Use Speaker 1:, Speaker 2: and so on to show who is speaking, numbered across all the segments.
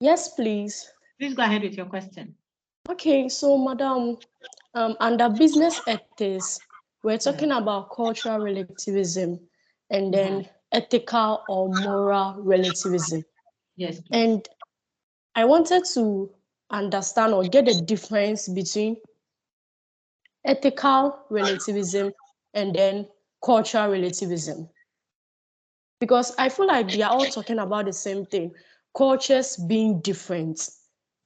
Speaker 1: Yes, please.
Speaker 2: Please go ahead with your question.
Speaker 1: Okay, so madam, under business ethics, we're talking about cultural relativism and then ethical or moral relativism.
Speaker 2: Yes, please.
Speaker 1: And I wanted to understand or get the difference between ethical relativism and then cultural relativism. Because I feel like they are all talking about the same thing, cultures being different.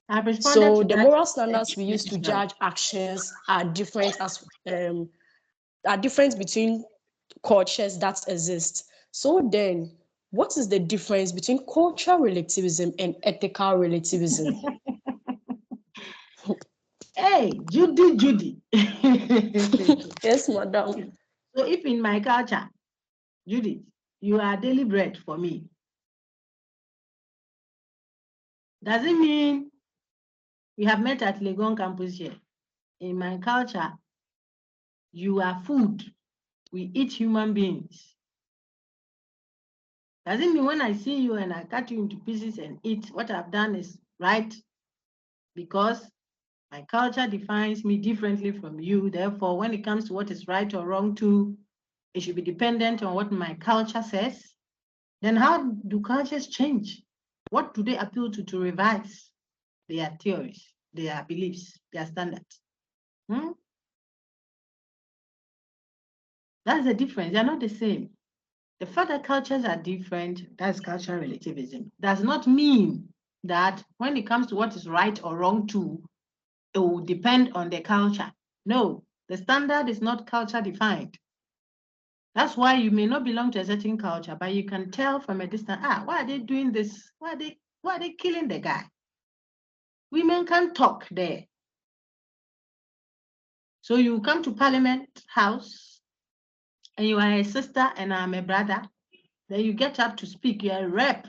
Speaker 2: I've responded
Speaker 1: So
Speaker 2: to
Speaker 1: the
Speaker 2: that.
Speaker 1: moral standards we use to judge actions are different are different between cultures that exist. So then, what is the difference between cultural relativism and ethical relativism?
Speaker 2: Hey, Judy.
Speaker 1: Yes, madam.
Speaker 2: So if in my culture, Judith, you are daily bread for me, does it mean we have met at Legon campus here? In my culture, you are food. We eat human beings. Does it mean when I see you and I cut you into pieces and eat, what I've done is right? Because my culture defines me differently from you. Therefore, when it comes to what is right or wrong too, it should be dependent on what my culture says. Then how do cultures change? What do they appeal to revise their theories, their beliefs, their standards? That's the difference. They're not the same. The fact that cultures are different, that's cultural relativism, does not mean that when it comes to what is right or wrong too, it will depend on the culture. No, the standard is not culture defined. That's why you may not belong to a certain culture, but you can tell from a distance, why are they doing this? Why are they killing the guy? Women can't talk there. So you come to Parliament House and you are a sister and I'm a brother. Then you get up to speak. You're a rep,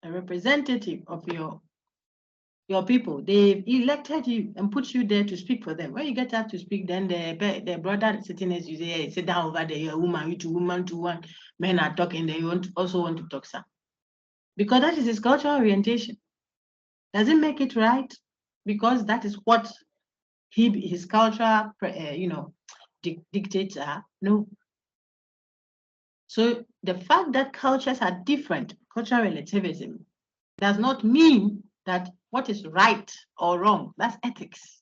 Speaker 2: a representative of your people. They've elected you and put you there to speak for them. When you get up to speak, then the brother sitting as you say, hey, sit down over there, you're a woman, you two woman to one, men are talking, then you also want to talk, sir. Because that is his cultural orientation. Does it make it right? Because that is what his culture, dictates are? No. So the fact that cultures are different, cultural relativism, does not mean that what is right or wrong, that's ethics,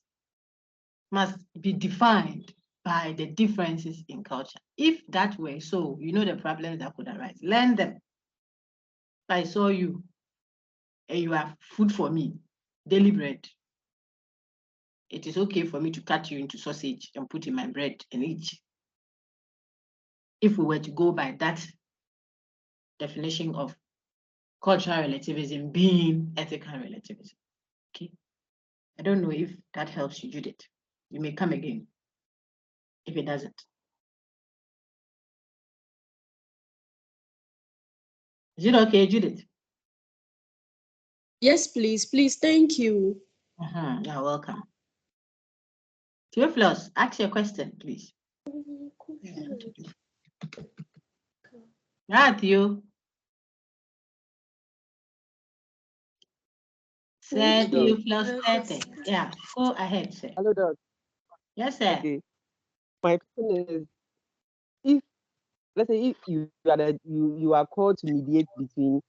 Speaker 2: must be defined by the differences in culture. If that were so, you know the problems that could arise. Learn them. If I saw you and you are food for me, daily bread, it is okay for me to cut you into sausage and put in my bread and eat. If we were to go by that definition of cultural relativism being ethical relativism. Okay. I don't know if that helps you, Judith. You may come again if it doesn't. Is it okay, Judith?
Speaker 1: Yes, please. Please, thank you.
Speaker 2: You're welcome. Theophilus, ask your question, please. Matthew. Sir Theophilus 30. Yeah, go ahead, sir.
Speaker 3: Hello, Doc.
Speaker 2: Yes, sir.
Speaker 3: Okay. My question is, if let's say if you are called to mediate between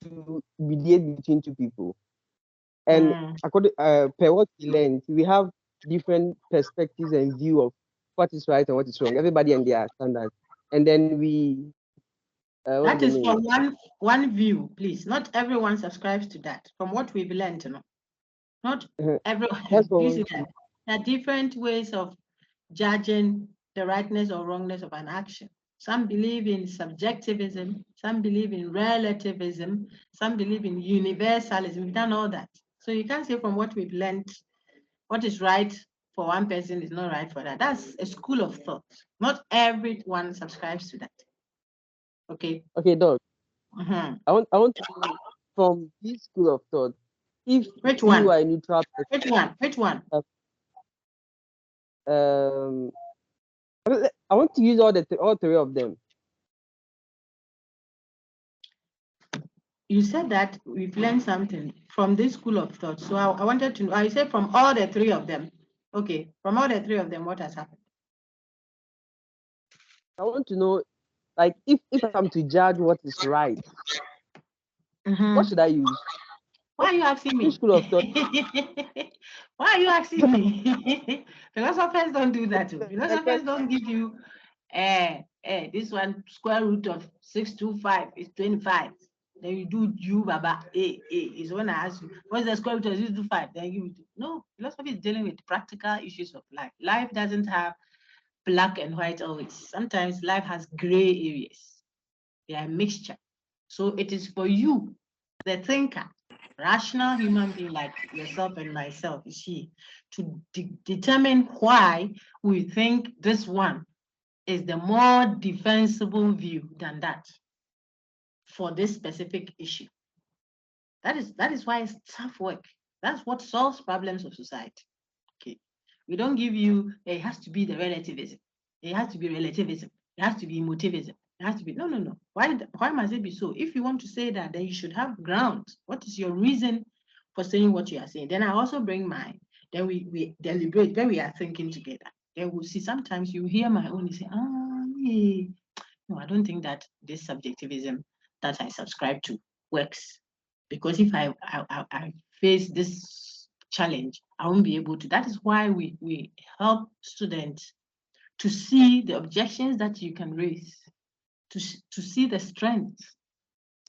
Speaker 3: two people, and according per what we learned, we have different perspectives and view of what is right and what is wrong. Everybody and their standards, and then we
Speaker 2: that is from one view, please. Not everyone subscribes to that. From what we've learned, not everyone. You see that there are different ways of judging the rightness or wrongness of an action. Some believe in subjectivism, some believe in relativism, some believe in universalism. We've done all that. So you can't say from what we've learned, what is right for one person is not right for that. That's a school of thought. Not everyone subscribes to that. Okay.
Speaker 3: Okay, Doc. I want to know from this school of thought, if
Speaker 2: which one?
Speaker 3: You are a neutral person.
Speaker 2: Which one?
Speaker 3: I want to use all three of them.
Speaker 2: you said that we've learned something from this school of thought. So I wanted to know, I said from all the three of them. Okay, from all the three of them, what has happened?
Speaker 3: I want to know, like, if I'm to judge what is right, what should I use?
Speaker 2: Why are you asking me?
Speaker 3: Which school of thought?
Speaker 2: Why are you asking me? Philosophers don't do that. Philosophers don't give you this one square root of 625 is 25. Then you do you baba is when I ask you what's the square root of 625. Then you no, philosophy is dealing with practical issues of life. Life doesn't have black and white always. Sometimes life has gray areas. They are a mixture. So it is for you, the thinker, rational human being like yourself and myself, you see, to determine why we think this one is the more defensible view than that for this specific issue. That is why it's tough work. That's what solves problems of society. Okay, we don't give you, it has to be the relativism. It has to be relativism. It has to be emotivism. It has to be, no. Why must it be so? If you want to say that, then you should have grounds. What is your reason for saying what you are saying? Then I also bring mine. Then we deliberate when we are thinking together. Then we'll see, sometimes you hear my own, you say, yeah. No, I don't think that this subjectivism that I subscribe to works. Because if I face this challenge, I won't be able to. That is why we help students to see the objections that you can raise, to see the strengths.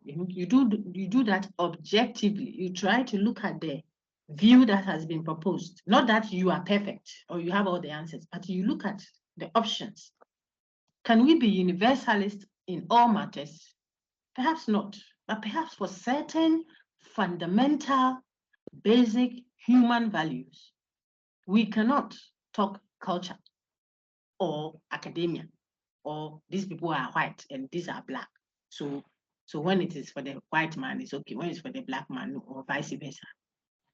Speaker 2: You do that objectively. You try to look at the view that has been proposed. Not that you are perfect or you have all the answers, but you look at the options. Can we be universalist in all matters? Perhaps not, but perhaps for certain fundamental, basic human values, we cannot talk culture or academia, or these people are white and these are black. So when it is for the white man, it's okay. When it's for the black man, or vice versa.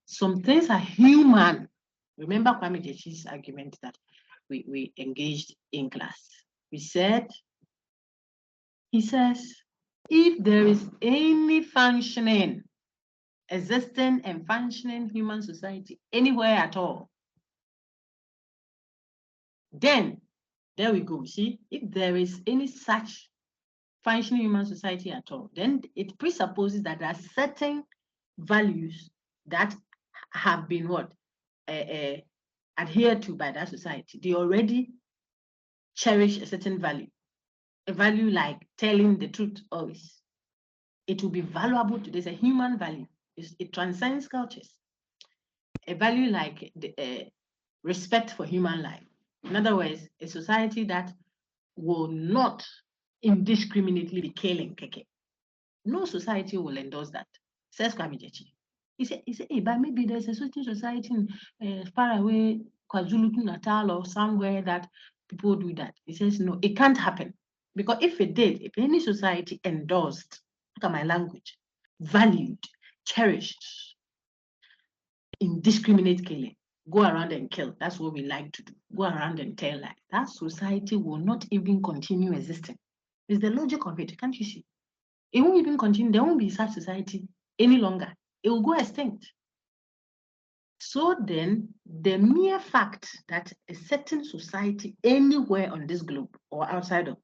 Speaker 2: Some things are human. Remember Kwame Jechi's argument that we engaged in class. He says, if there is any functioning, existing and functioning human society anywhere at all, then there we go. See, if there is any such functioning human society at all, then it presupposes that there are certain values that have been adhered to by that society. They already cherish a certain value, a value like telling the truth always. It will be valuable to, there's a human value. It transcends cultures. A value like the respect for human life. In other words, a society that will not indiscriminately be killing keke. No society will endorse that. Says Kwame Jechi. He said, hey, but maybe there's a certain society in far away, KwaZulu-Natal or somewhere that people do that. He says, no, it can't happen. Because if it did, if any society endorsed, look at my language, valued, cherished, indiscriminate killing, go around and kill. That's what we like to do. Go around and tell lies. That society will not even continue existing. It's the logic of it, can't you see? It won't even continue. There won't be such society any longer. It will go extinct. So then, the mere fact that a certain society anywhere on this globe or outside of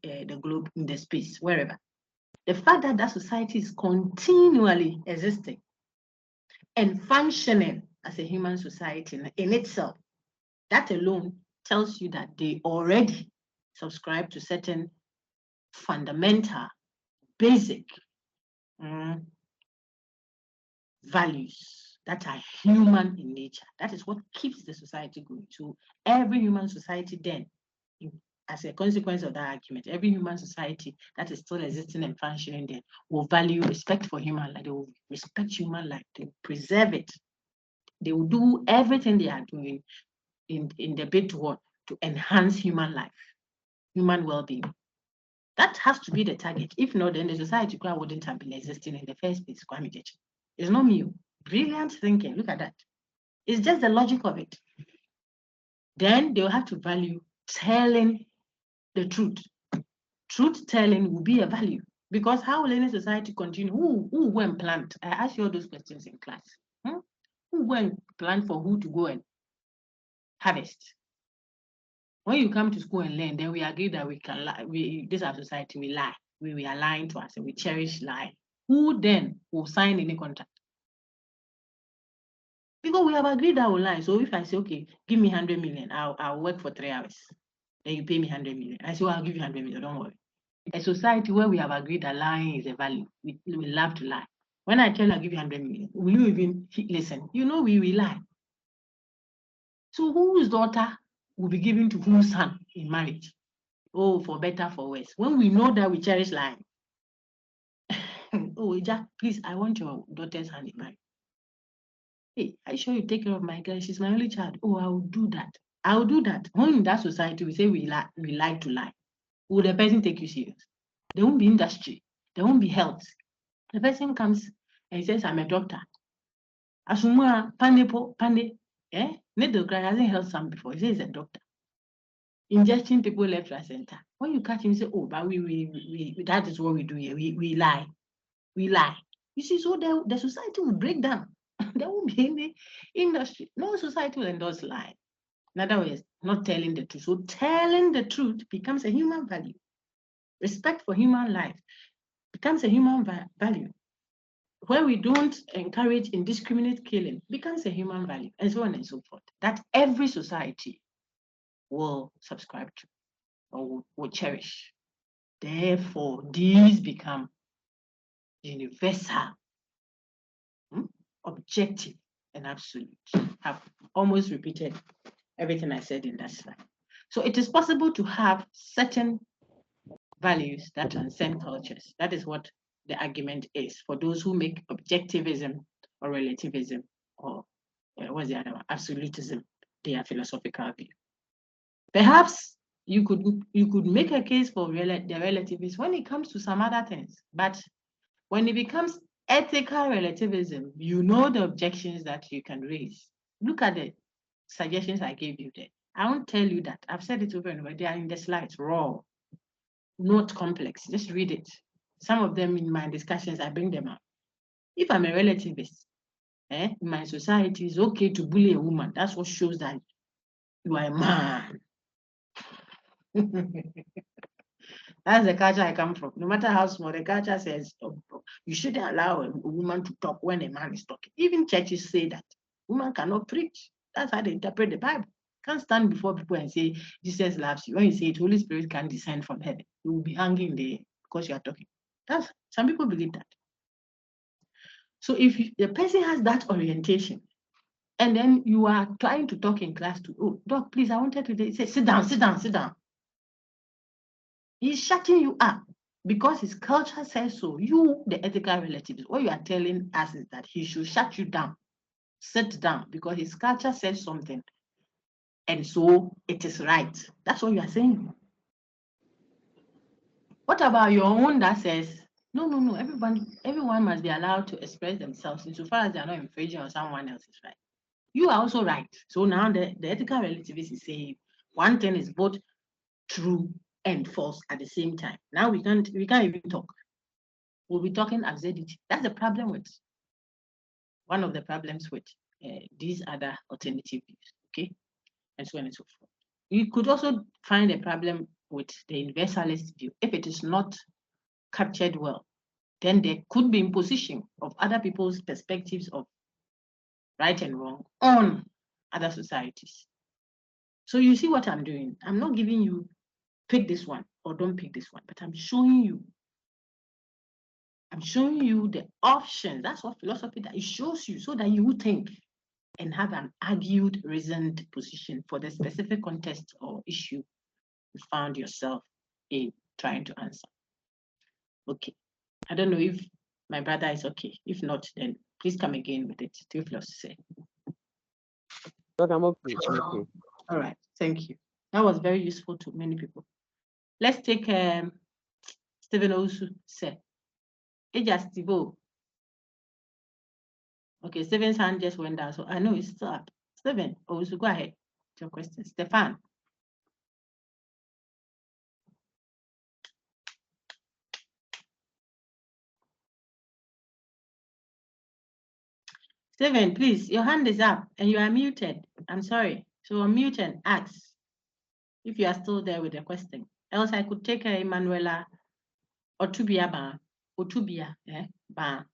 Speaker 2: the globe, in the space, wherever, the fact that that society is continually existing and functioning as a human society in itself, that alone tells you that they already subscribe to certain fundamental, basic values that are human in nature. That is what keeps the society going. So every human society then, as a consequence of that argument, every human society that is still existing and functioning then will value respect for human life. They will respect human life. They will preserve it. They will do everything they are doing in the bid to enhance human life, human well-being. That has to be the target. If not, then the society wouldn't have been existing in the first place. It's not me. Brilliant thinking. Look at that. It's just the logic of it. Then they'll have to value telling the truth. Truth telling will be a value. Because how will any society continue? Who go and plant? I asked you all those questions in class. Who go and plant for who to go and harvest? When you come to school and learn, then we agree that we can lie. This our society, we lie. We are lying to us and we cherish lie. Who then will sign any contract? Because we have agreed that we'll lie. So if I say, okay, give me 100 million, I'll work for 3 hours. Then you pay me 100 million. I say, well, I'll give you 100 million, don't worry. A society where we have agreed that lying is a value, we love to lie. When I tell you I'll give you 100 million, will you even listen? You know we will lie. So whose daughter will be given to whose son in marriage? Oh, for better, for worse. When we know that we cherish lying. Oh, Ija, please, I want your daughter's hand in marriage. Hey, I sure you take care of my girl. She's my only child. Oh, I will do that. I will do that. When in that society we say we like to lie, will the person take you serious? There won't be industry. There won't be health. The person comes and he says, I'm a doctor. Asumwa pande, needle cry hasn't held some before. He says he's a doctor. Injecting people left, right, center. When you catch him, you say, oh, but we that is what we do here. We lie. We lie. You see, so the society will break down. There won't be any industry. No society will endorse lie. In other words, not telling the truth. So telling the truth becomes a human value. Respect for human life becomes a human value. Where we don't encourage indiscriminate killing becomes a human value, and so on and so forth. That every society will subscribe to or will cherish. Therefore, these become universal, objective, and absolute. I've almost repeated everything I said in that slide. So it is possible to have certain values that transcend cultures. That is what the argument is for those who make objectivism or relativism or what's the other one? Absolutism their philosophical view. Perhaps you could make a case for the relativists when it comes to some other things, but when it becomes ethical relativism, you know the objections that you can raise. Look at the suggestions I gave you there. I won't tell you that. I've said it over and over. They are in the slides, raw, not complex. Just read it. Some of them in my discussions, I bring them up. If I'm a relativist, in my society, it's okay to bully a woman. That's what shows that you are a man. That's the culture I come from. No matter how small, the culture says you shouldn't allow a woman to talk when a man is talking. Even churches say that woman cannot preach. That's how they interpret the Bible. Can't stand before people and say Jesus loves you. When you say it, Holy Spirit can descend from heaven. You will be hanging there because you are talking. Some people believe that. So if the person has that orientation, and then you are trying to talk in class to, oh, doc, please, I wanted to say, sit down, sit down, sit down. He's shutting you up because his culture says so. You, the ethical relatives, what you are telling us is that he should shut you down, sit down, because his culture says something. And so it is right. That's what you are saying. What about your own that says, no, everyone must be allowed to express themselves insofar as they are not infringing on someone else's right. You are also right. So now the ethical relativist is saying one thing is both true and false at the same time. Now we can't even talk. We'll be talking absurdity. That's the problem with one of the problems with these other alternative views, okay, and so on and so forth. You could also find a problem with the universalist view. If it is not captured well, then there could be imposition of other people's perspectives of right and wrong on other societies. So you see what I'm doing? I'm not giving you pick this one or don't pick this one, but I'm showing you the options. That's what philosophy does. It shows you so that you think and have an argued, reasoned position for the specific context or issue you found yourself in trying to answer. Okay. I don't know if my brother is okay. If not, then please come again with it. Theophilus say.
Speaker 3: Look, I'm okay. Okay.
Speaker 2: All right. Thank you. That was very useful to many people. Let's take Stephen Osu say. Steve. Okay, Stephen's hand just went down, so I know it's still up. Stephen Osu, go ahead. Your question. Stefan. Steven, please, your hand is up and you are muted. I'm sorry. So unmute and ask if you are still there with the question. Else I could take Emanuela Otubia Ba. Otubia, Ba.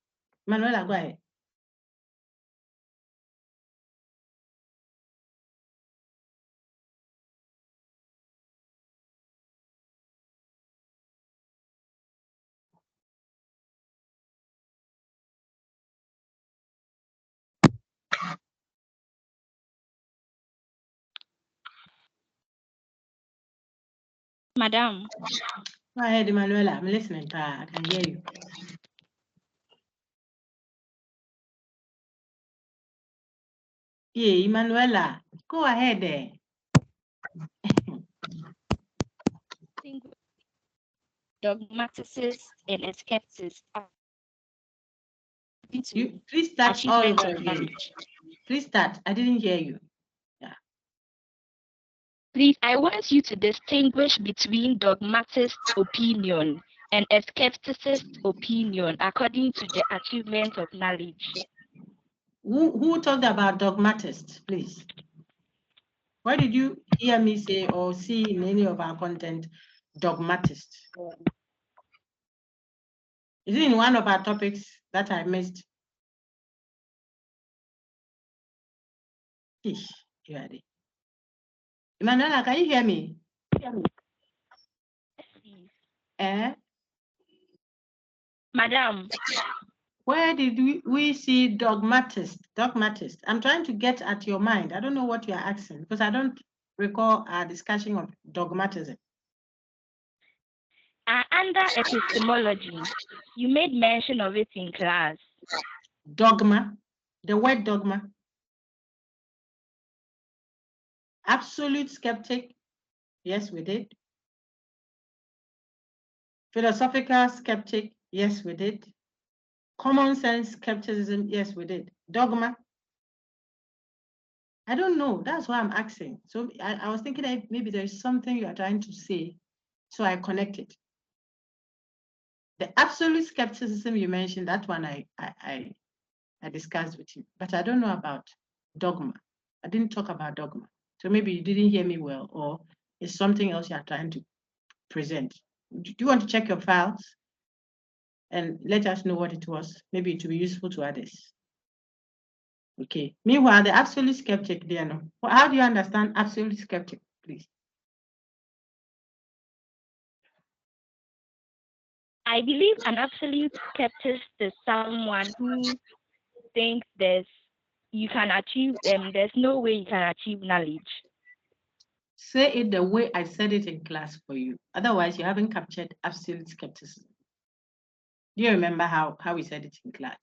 Speaker 2: Manuela, go ahead.
Speaker 4: Madam.
Speaker 2: Go ahead, Emanuela. I'm listening. I can hear you. Yeah, Emanuela, go ahead there.
Speaker 4: Dogmaticists and skeptics.
Speaker 2: Please start all over again. Please start. I didn't hear you. Yeah.
Speaker 4: Please, I want you to distinguish between dogmatist opinion and a skepticist opinion according to the achievement of knowledge.
Speaker 2: Who talked about dogmatist, please? Why did you hear me say or see in any of our content dogmatist? Is it in one of our topics that I missed? Ish, you are there. Emanuela, can you hear me?
Speaker 4: Madam.
Speaker 2: Where did we see dogmatist? Dogmatist. I'm trying to get at your mind. I don't know what you're asking because I don't recall our discussion of dogmatism.
Speaker 4: Under epistemology, you made mention of it in class.
Speaker 2: Dogma, the word dogma. Absolute skeptic, yes, we did. Philosophical skeptic, yes, we did. Common sense skepticism, yes, we did. Dogma, I don't know. That's why I'm asking. So I was thinking that maybe there is something you are trying to say, so I connected. The absolute skepticism you mentioned, that one I discussed with you, but I don't know about dogma. I didn't talk about dogma. So maybe you didn't hear me well, or it's something else you are trying to present. Do you want to check your files and let us know what it was? Maybe it will be useful to others. Okay. Meanwhile, the absolute skeptic, there, no. How do you understand absolute skeptic, please?
Speaker 4: I believe an absolute skeptic is someone who thinks there's no way you can achieve knowledge.
Speaker 2: Say it the way I said it in class for you. Otherwise, you haven't captured absolute skepticism. Do you remember how we said it in class?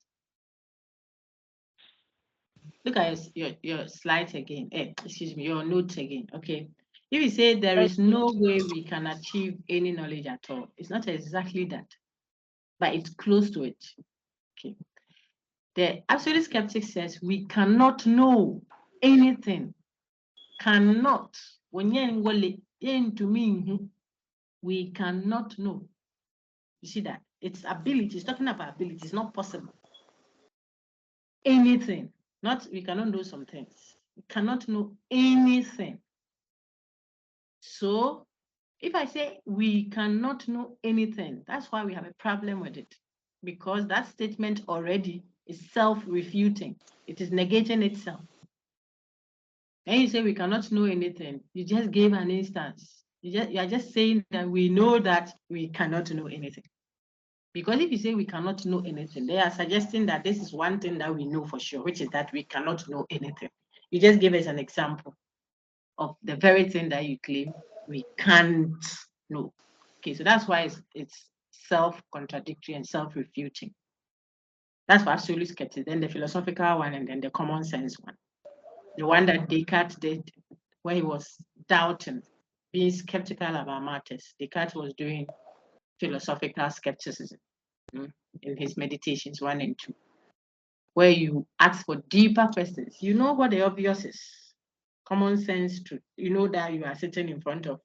Speaker 2: Look at your slides again. Excuse me, your notes again. Okay. If you say there is no way we can achieve any knowledge at all, it's not exactly that, but it's close to it. Okay. The absolute skeptic says we cannot know anything. Cannot. We cannot know. You see that? It's ability. It's talking about ability. It's not possible. Anything. Not we cannot know some things. We cannot know anything. So if I say we cannot know anything, that's why we have a problem with it. Because that statement already is self-refuting. It is negating itself. And you say we cannot know anything. You just gave an instance. You are just saying that we know that we cannot know anything. Because if you say we cannot know anything, they are suggesting that this is one thing that we know for sure, which is that we cannot know anything. You just give us an example of the very thing that you claim we can't know. Okay, so that's why it's self-contradictory and self-refuting. That's for absolute skepticism, then the philosophical one, and then the common sense one. The one that Descartes did, where he was doubting, being skeptical about matters. Descartes was doing philosophical skepticism in his Meditations 1 and 2, where you ask for deeper questions. You know what the obvious is. Common sense truth. You know that you are sitting in front of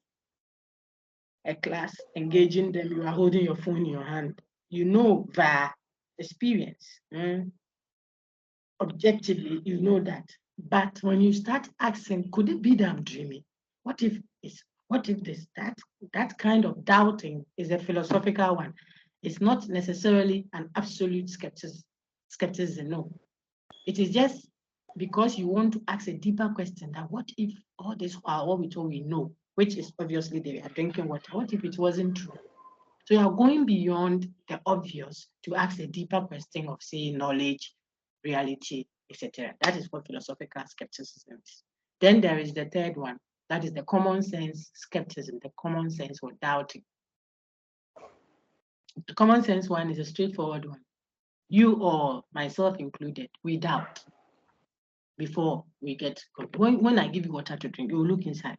Speaker 2: a class, engaging them, you are holding your phone in your hand. You know via experience. objectively, you know that. But when you start asking, could it be that I'm dreaming? What if this, that kind of doubting is a philosophical one. It's not necessarily an absolute skepticism, no. It is just because you want to ask a deeper question that what if all this while all we know, which is obviously they are drinking water, what if it wasn't true? So you are going beyond the obvious to ask a deeper question of, say, knowledge, reality, etc. That is what philosophical skepticism is. Then there is the third one, that is the common sense skepticism, the common sense or doubting. The common sense one is a straightforward one. You or myself included, we doubt before we get, when I give you water to drink, you will look inside.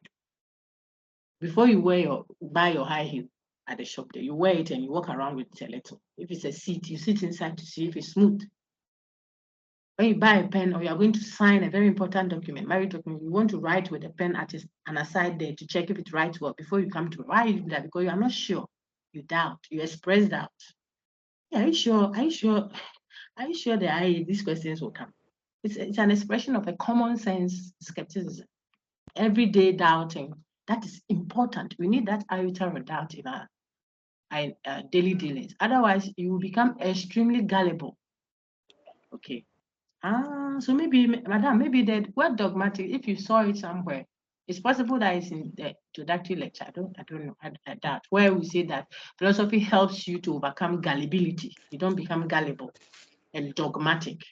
Speaker 2: Before you buy your high heel at the shop there, you wear it and you walk around with it a little. If it's a seat, you sit inside to see if it's smooth. When you buy a pen or you are going to sign a very important document, marriage document, you want to write with a pen at an aside there to check if it writes well before you come to it. Why you do that? Because you are not sure. You doubt. You express doubt. Yeah, are you sure? Are you sure? Are you sure that these questions will come? It's an expression of a common sense skepticism. Everyday doubting. That is important. We need that iota of doubt in our daily dealings. Otherwise, you will become extremely gullible. Okay. So maybe, madam, maybe that word dogmatic, if you saw it somewhere, it's possible that it's in the introductory lecture. I don't know. I doubt, where we say that philosophy helps you to overcome gullibility. You don't become gullible and dogmatic.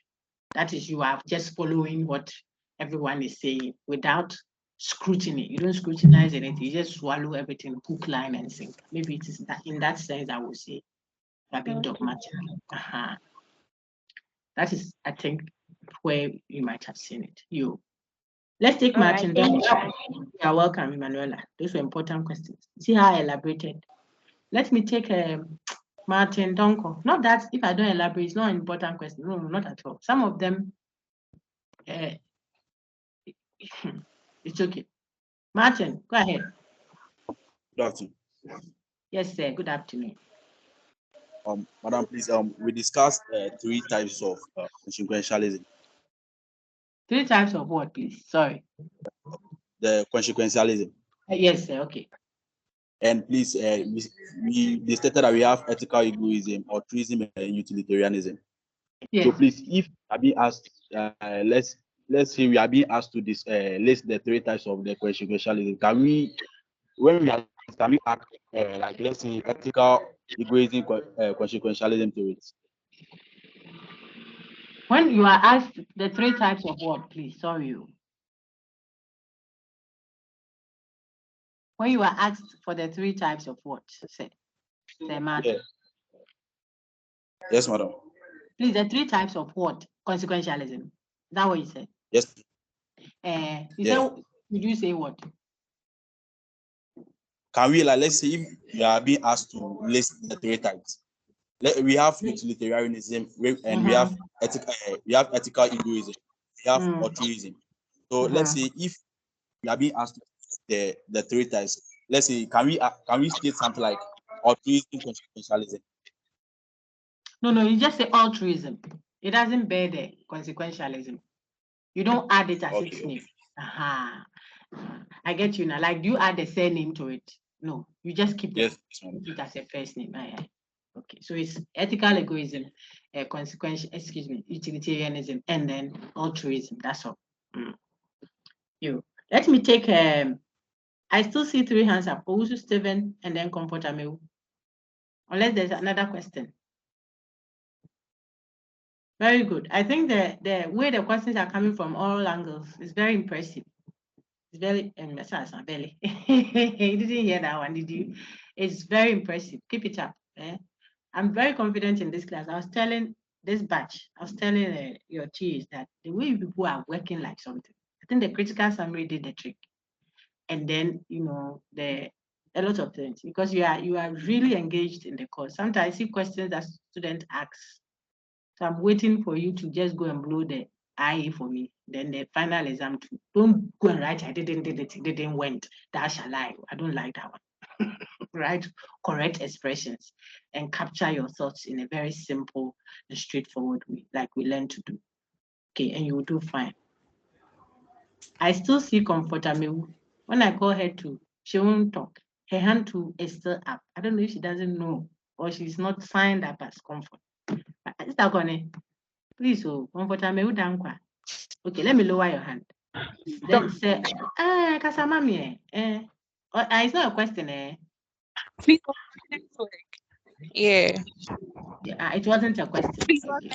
Speaker 2: That is, you are just following what everyone is saying without scrutiny. You don't scrutinize anything. You just swallow everything, hook, line, and sinker. Maybe it is that in that sense I would say you are being dogmatic. That is, I think, where you might have seen it. Let's take Martin. Right, you're welcome, Emanuela. Those were important questions. See how I elaborated. Let me take Martin Donko. Not that if I don't elaborate, it's not an important question. No, not at all. Some of them, it's okay. Martin, go ahead.
Speaker 5: Good afternoon.
Speaker 2: Yes, sir. Good afternoon.
Speaker 5: Madam, please, we discussed 3 types of consequentialism.
Speaker 2: 3 types of what, please? Sorry.
Speaker 5: The consequentialism.
Speaker 2: Yes, sir. Okay.
Speaker 5: And please, we stated that we have ethical egoism, altruism, and utilitarianism. Yes. So please, if I be asked, let's say we are being asked to list the 3 types of the consequentialism. Can we add like, let's say, ethical egoism, consequentialism to it?
Speaker 2: When you are asked the 3 types of what, please? Sorry. When you are asked for the 3 types of what, say Martin?
Speaker 5: Yeah. Yes, madam.
Speaker 2: Please, the 3 types of what? Consequentialism. Is that what you said?
Speaker 5: Yes.
Speaker 2: You said, did you say what?
Speaker 5: Can we, like, let's say if you are being asked to list the 3 types, we have utilitarianism and we have ethical egoism, we have altruism. So let's say if you are being asked to list the 3 types, let's say can we state something like altruism, consequentialism?
Speaker 2: No, you just say altruism. It doesn't bear the consequentialism. You don't add it as its name. I get you now. Like, do you add the surname to it? No, you just keep it as a first name. Okay, so it's ethical egoism, utilitarianism, and then altruism. That's all. Let me take. I still see 3 hands up. Owusu, Stephen, and then Comfort Ameu. Unless there's another question. Very good. I think the way the questions are coming from all angles is very impressive. It's very, belly. You didn't hear that one, did you? It's very impressive. Keep it up. I'm very confident in this class. I was telling this batch, your TAs that the way people are working like something, I think the critical summary did the trick. And then, a lot of things, because you are really engaged in the course. Sometimes I see questions that students ask. So I'm waiting for you to just go and blow the IE for me. Then the final exam too. Don't go and write, I didn't did it, didn't went. That shall lie. I don't like that one. Write correct expressions and capture your thoughts in a very simple and straightforward way, like we learn to do. Okay, and you will do fine. I still see Comfortable. When I call her to, she won't talk. Her hand too is still up. I don't know if she doesn't know or she's not signed up as Comfort. Sister Connie, please, Comfortable, okay, let me lower your hand. Then say, Kasamami, it's not a question,
Speaker 6: Please, yeah.
Speaker 2: It wasn't a question. Okay.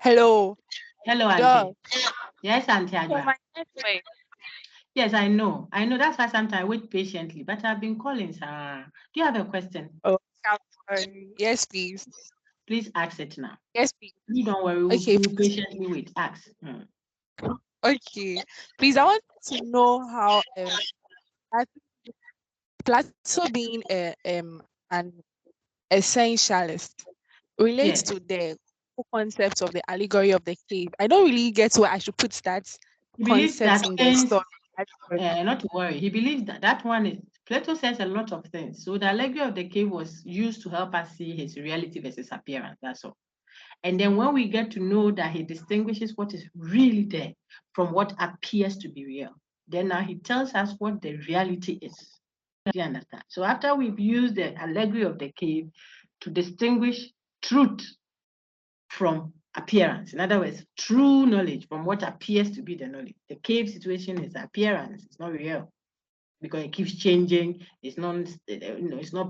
Speaker 6: Hello.
Speaker 2: Hello, Auntie. Yes, Auntie Adwa. Yes, I know. That's why sometimes I wait patiently, but I've been calling, sir. Do you have a question?
Speaker 6: Oh, yes, please.
Speaker 2: Please ask it now.
Speaker 6: Yes, please.
Speaker 2: You don't worry.
Speaker 6: Okay.
Speaker 2: We'll patiently wait. Ask.
Speaker 6: Okay. Please, I want to know how Plato being an essentialist relates to the concept of the allegory of the cave. I don't really get where I should put that concept in the story.
Speaker 2: Not to worry. He believes that one is, Plato says a lot of things. So the allegory of the cave was used to help us see his reality versus appearance. That's all. And then when we get to know that he distinguishes what is really there from what appears to be real, then now he tells us what the reality is. Do you understand? So after we've used the allegory of the cave to distinguish truth from appearance, in other words, true knowledge from what appears to be the knowledge. The cave situation is appearance, it's not real because it keeps changing, it's not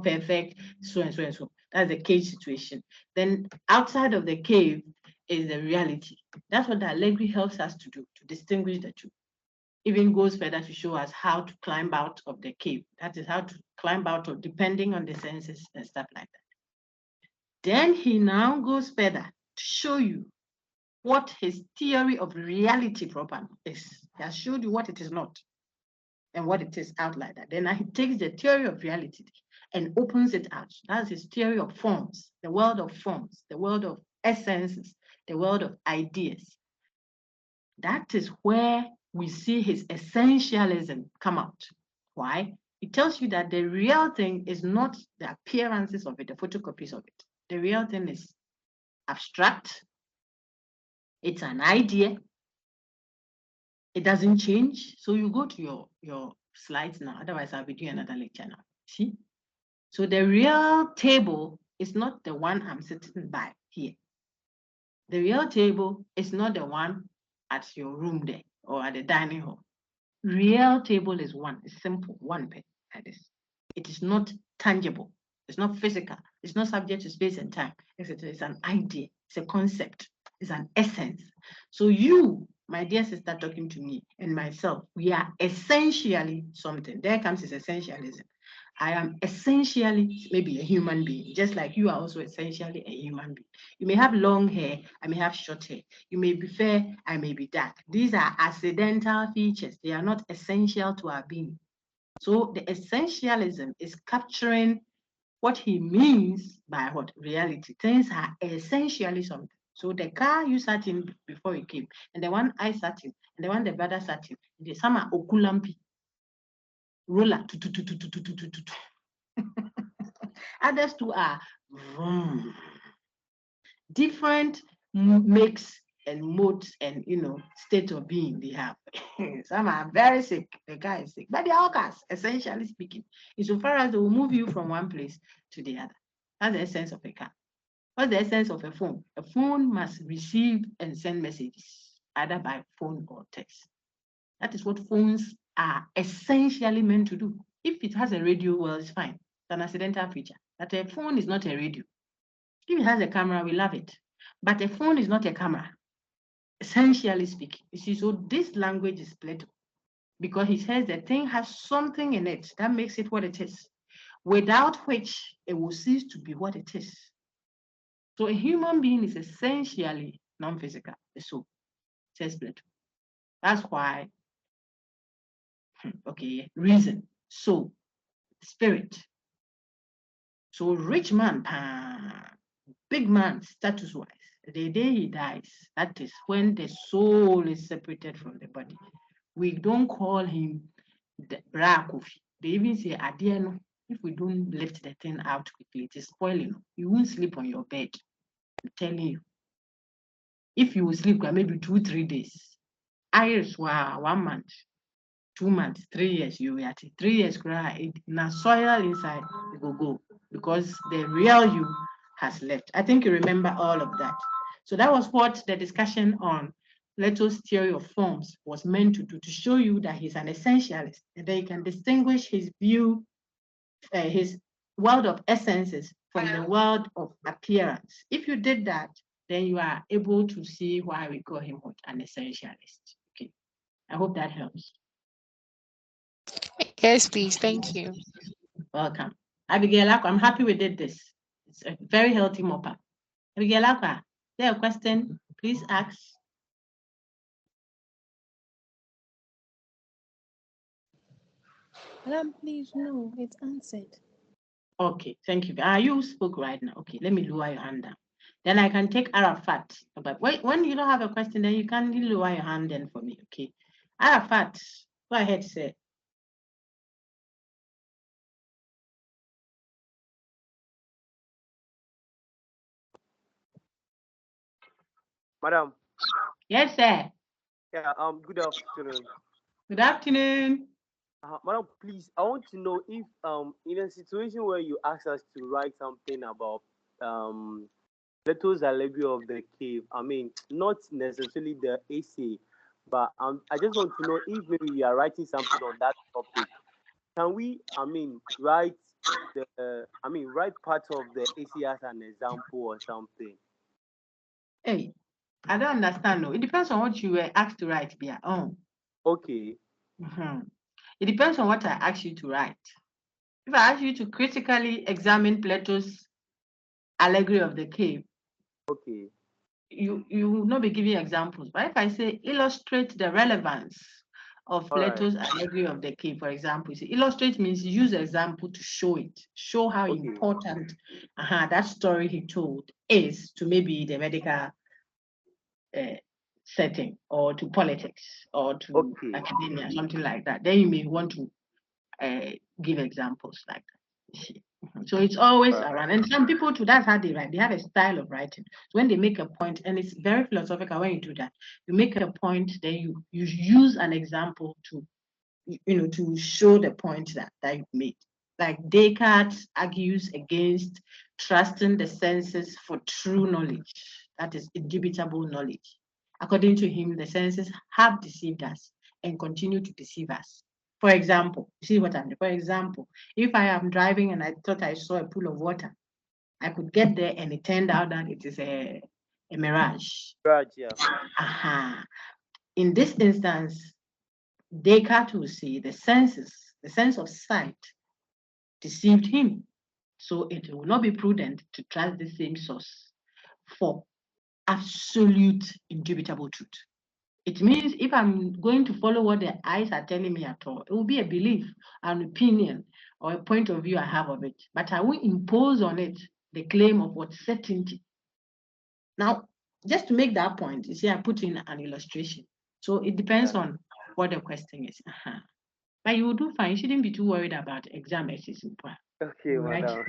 Speaker 2: perfect, so and so and so. That's the cave situation. Then outside of the cave is the reality. That's what the allegory helps us to do, to distinguish the two. Even goes further to show us how to climb out of the cave. That is how to climb out of, depending on the senses and stuff like that. Then he now goes further to show you what his theory of reality proper is. He has showed you what it is not and what it is out like that. Then he takes the theory of reality and opens it out. That's his theory of forms, the world of forms, the world of essences, the world of ideas. That is where we see his essentialism come out. Why? It tells you that the real thing is not the appearances of it, the photocopies of it. The real thing is abstract. It's an idea. It doesn't change. So you go to your slides now. Otherwise, I'll be doing another lecture now. See? So the real table is not the one I'm sitting by here. The real table is not the one at your room there or at the dining hall. Real table is one. It's simple, one pen like this. It is not tangible. It's not physical. It's not subject to space and time. It's an idea. It's a concept. It's an essence. So you, my dear sister talking to me and myself, we are essentially something. There comes his essentialism. I am essentially maybe a human being, just like you are also essentially a human being. You may have long hair, I may have short hair. You may be fair, I may be dark. These are accidental features. They are not essential to our being. So the essentialism is capturing what he means by what reality. Things are essentially something. So the car you sat in before you came, and the one I sat in, and the one the brother sat in, some are okulampi. Roller. Others two are different makes and modes and state of being they have. Some are very sick, the guy is sick, but they are all cars, essentially speaking. Insofar as they will move you from one place to the other. That's the essence of a car. What's the essence of a phone? A phone must receive and send messages, either by phone or text. That is what phones are essentially meant to do. If it has a radio, well, it's fine. It's an accidental feature. But a phone is not a radio. If it has a camera, we love it. But a phone is not a camera, essentially speaking. You see, so this language is Plato because he says the thing has something in it that makes it what it is, without which it will cease to be what it is. So a human being is essentially non-physical, the soul, says Plato. That's why, okay, reason, soul, spirit. So rich man, big man, status-wise, the day he dies, that is when the soul is separated from the body. We don't call him the bra coffee. They even say, Adiano, if we don't lift the thing out quickly, it is spoiling. You won't sleep on your bed. I'm telling you. If you will sleep, maybe 2-3 days. Iris, wow, 1 month, 2 months, 3 years, you will at 3 years, na soil inside, it will go because the real you has left. I think you remember all of that. So that was what the discussion on Plato's theory of forms was meant to do, to show you that he's an essentialist, and that he can distinguish his view, his world of essences from the world of appearance. If you did that, then you are able to see why we call him an essentialist. Okay, I hope that helps.
Speaker 6: Yes, please. Thank you.
Speaker 2: Welcome. Abigail Akwa, I'm happy we did this. It's a very healthy mopper. Abigail Akwa, is there a question? Please ask.
Speaker 7: Madam, please, no, it's answered.
Speaker 2: Okay, thank you. You spoke right now. Okay, let me lower your hand down. Then I can take Arafat. But when you don't have a question, then you can lower your hand then for me. Okay. Arafat, go ahead, sir.
Speaker 8: Madam.
Speaker 2: Yes, sir.
Speaker 8: Yeah, good afternoon.
Speaker 2: Good afternoon.
Speaker 8: Madam, please, I want to know if in a situation where you ask us to write something about Plato's Allegory of the Cave, I mean, not necessarily the essay, but I just want to know if maybe we are writing something on that topic. Can we, write write part of the essay as an example or something?
Speaker 2: Hey, I don't understand. No, it depends on what you were asked to write.
Speaker 8: Okay.
Speaker 2: It depends on what I asked you to write. If I ask you to critically examine Plato's Allegory of the Cave,
Speaker 8: okay,
Speaker 2: you will not be giving examples. But if I say illustrate the relevance of Plato's Allegory of the Cave, for example, illustrate means use example to show it, show how important that story he told is to maybe the medical setting or to politics or to academia, something like that. Then you may want to give examples like that. So it's always around, and some people too, that's how they write. They have a style of writing. So when they make a point, and it's very philosophical when you do that, you make a point, then you use an example to, to show the point that you made. Like Descartes argues against trusting the senses for true knowledge, that is indubitable knowledge. According to him, the senses have deceived us and continue to deceive us. For example, see what I mean? For example, if I am driving and I thought I saw a pool of water, I could get there and it turned out that it is a mirage.
Speaker 8: Mirage, yeah.
Speaker 2: In this instance, Descartes will say the sense of sight deceived him. So it will not be prudent to trust the same source for absolute indubitable truth. It means if I'm going to follow what the eyes are telling me at all, it will be a belief, an opinion, or a point of view I have of it. But I will impose on it the claim of what certainty. Now, just to make that point, you see, I put in an illustration. So it depends on what the question is. But you will do fine. You shouldn't be too worried about exam essays.
Speaker 8: Okay,
Speaker 2: madam.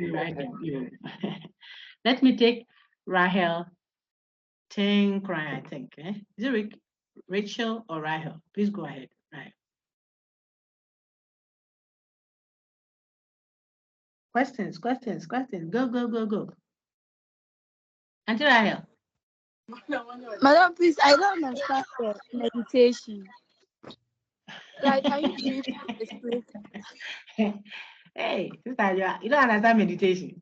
Speaker 2: Let me take Rahel Tenkrai, I think. Is it Rachel or Rahel? Please go ahead. Rahel. Questions. Go. Auntie Rahel.
Speaker 7: Madam, please, I don't understand the meditation. Like, can you briefly explain?
Speaker 2: Hey, sister, you don't understand meditation.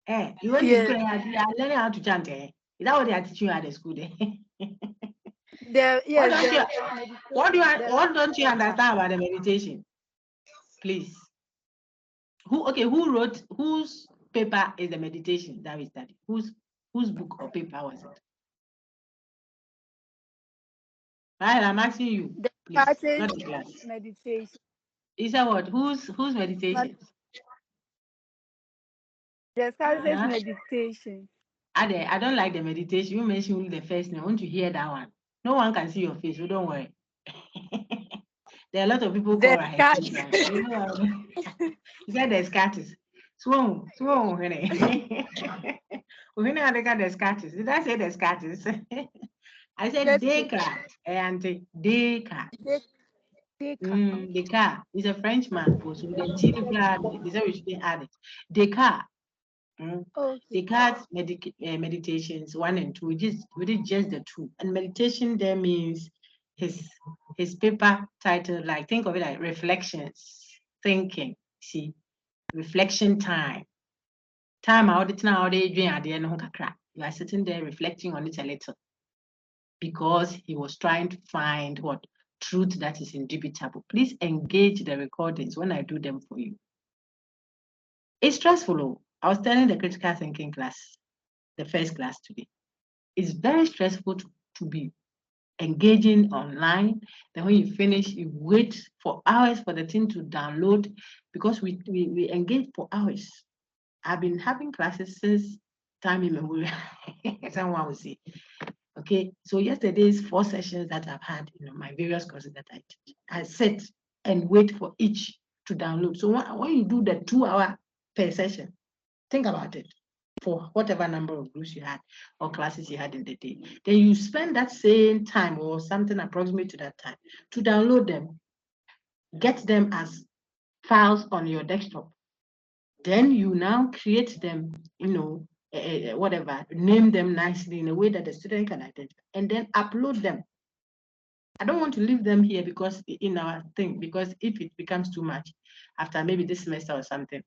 Speaker 2: Hey, you went to school and you are learning how to chant. Is that what they are teaching you at the school? What don't you understand about the meditation? Please. Who wrote, whose paper is the meditation that we studied? Whose book or paper was it? Right, I'm asking you.
Speaker 7: The
Speaker 2: please, not the class.
Speaker 7: Meditation.
Speaker 2: Is that what? Whose meditation?
Speaker 7: The meditation.
Speaker 2: I don't like the meditation. You mentioned the first name. I want to hear that one. No one can see your face, so don't worry. There are a lot of people call right. You said there's Descartes. Swoon. We know Descartes. Did I say Descartes? I said Descartes. And Descartes. Descartes. He's a Frenchman. So we should add it. Descartes. Descartes meditations 1 and 2. We did just the 2. And meditation there means his paper titled, like, think of it like reflections, thinking. See, reflection time. Time out it now, you are sitting there reflecting on it a little, because he was trying to find what truth that is indubitable. Please engage the recordings when I do them for you. It's stressful. I was telling the critical thinking class, the first class today. It's very stressful to be engaging online. Then when you finish, you wait for hours for the thing to download, because we engage for hours. I've been having classes since time immemorial. Someone will see. Okay, so yesterday's 4 sessions that I've had, my various courses that I teach, I sit and wait for each to download. So when you do the 2 hour per session, think about it, for whatever number of groups you had or classes you had in the day. Then you spend that same time or something approximate to that time to download them, get them as files on your desktop. Then you now create them, whatever, name them nicely in a way that the student can identify, and then upload them. I don't want to leave them here because in our thing, because if it becomes too much after maybe this semester or something,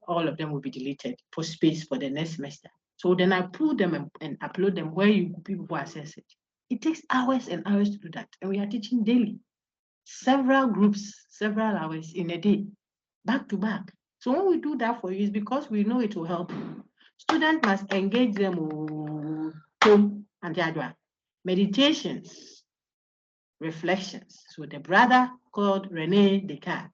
Speaker 2: all of them will be deleted for space for the next semester. So then I pull them and upload them where people will access it. It takes hours and hours to do that. And we are teaching daily, several groups, several hours in a day, back to back. So when we do that for you, it's because we know it will help you. Students must engage them home and meditations, reflections. So the brother called René Descartes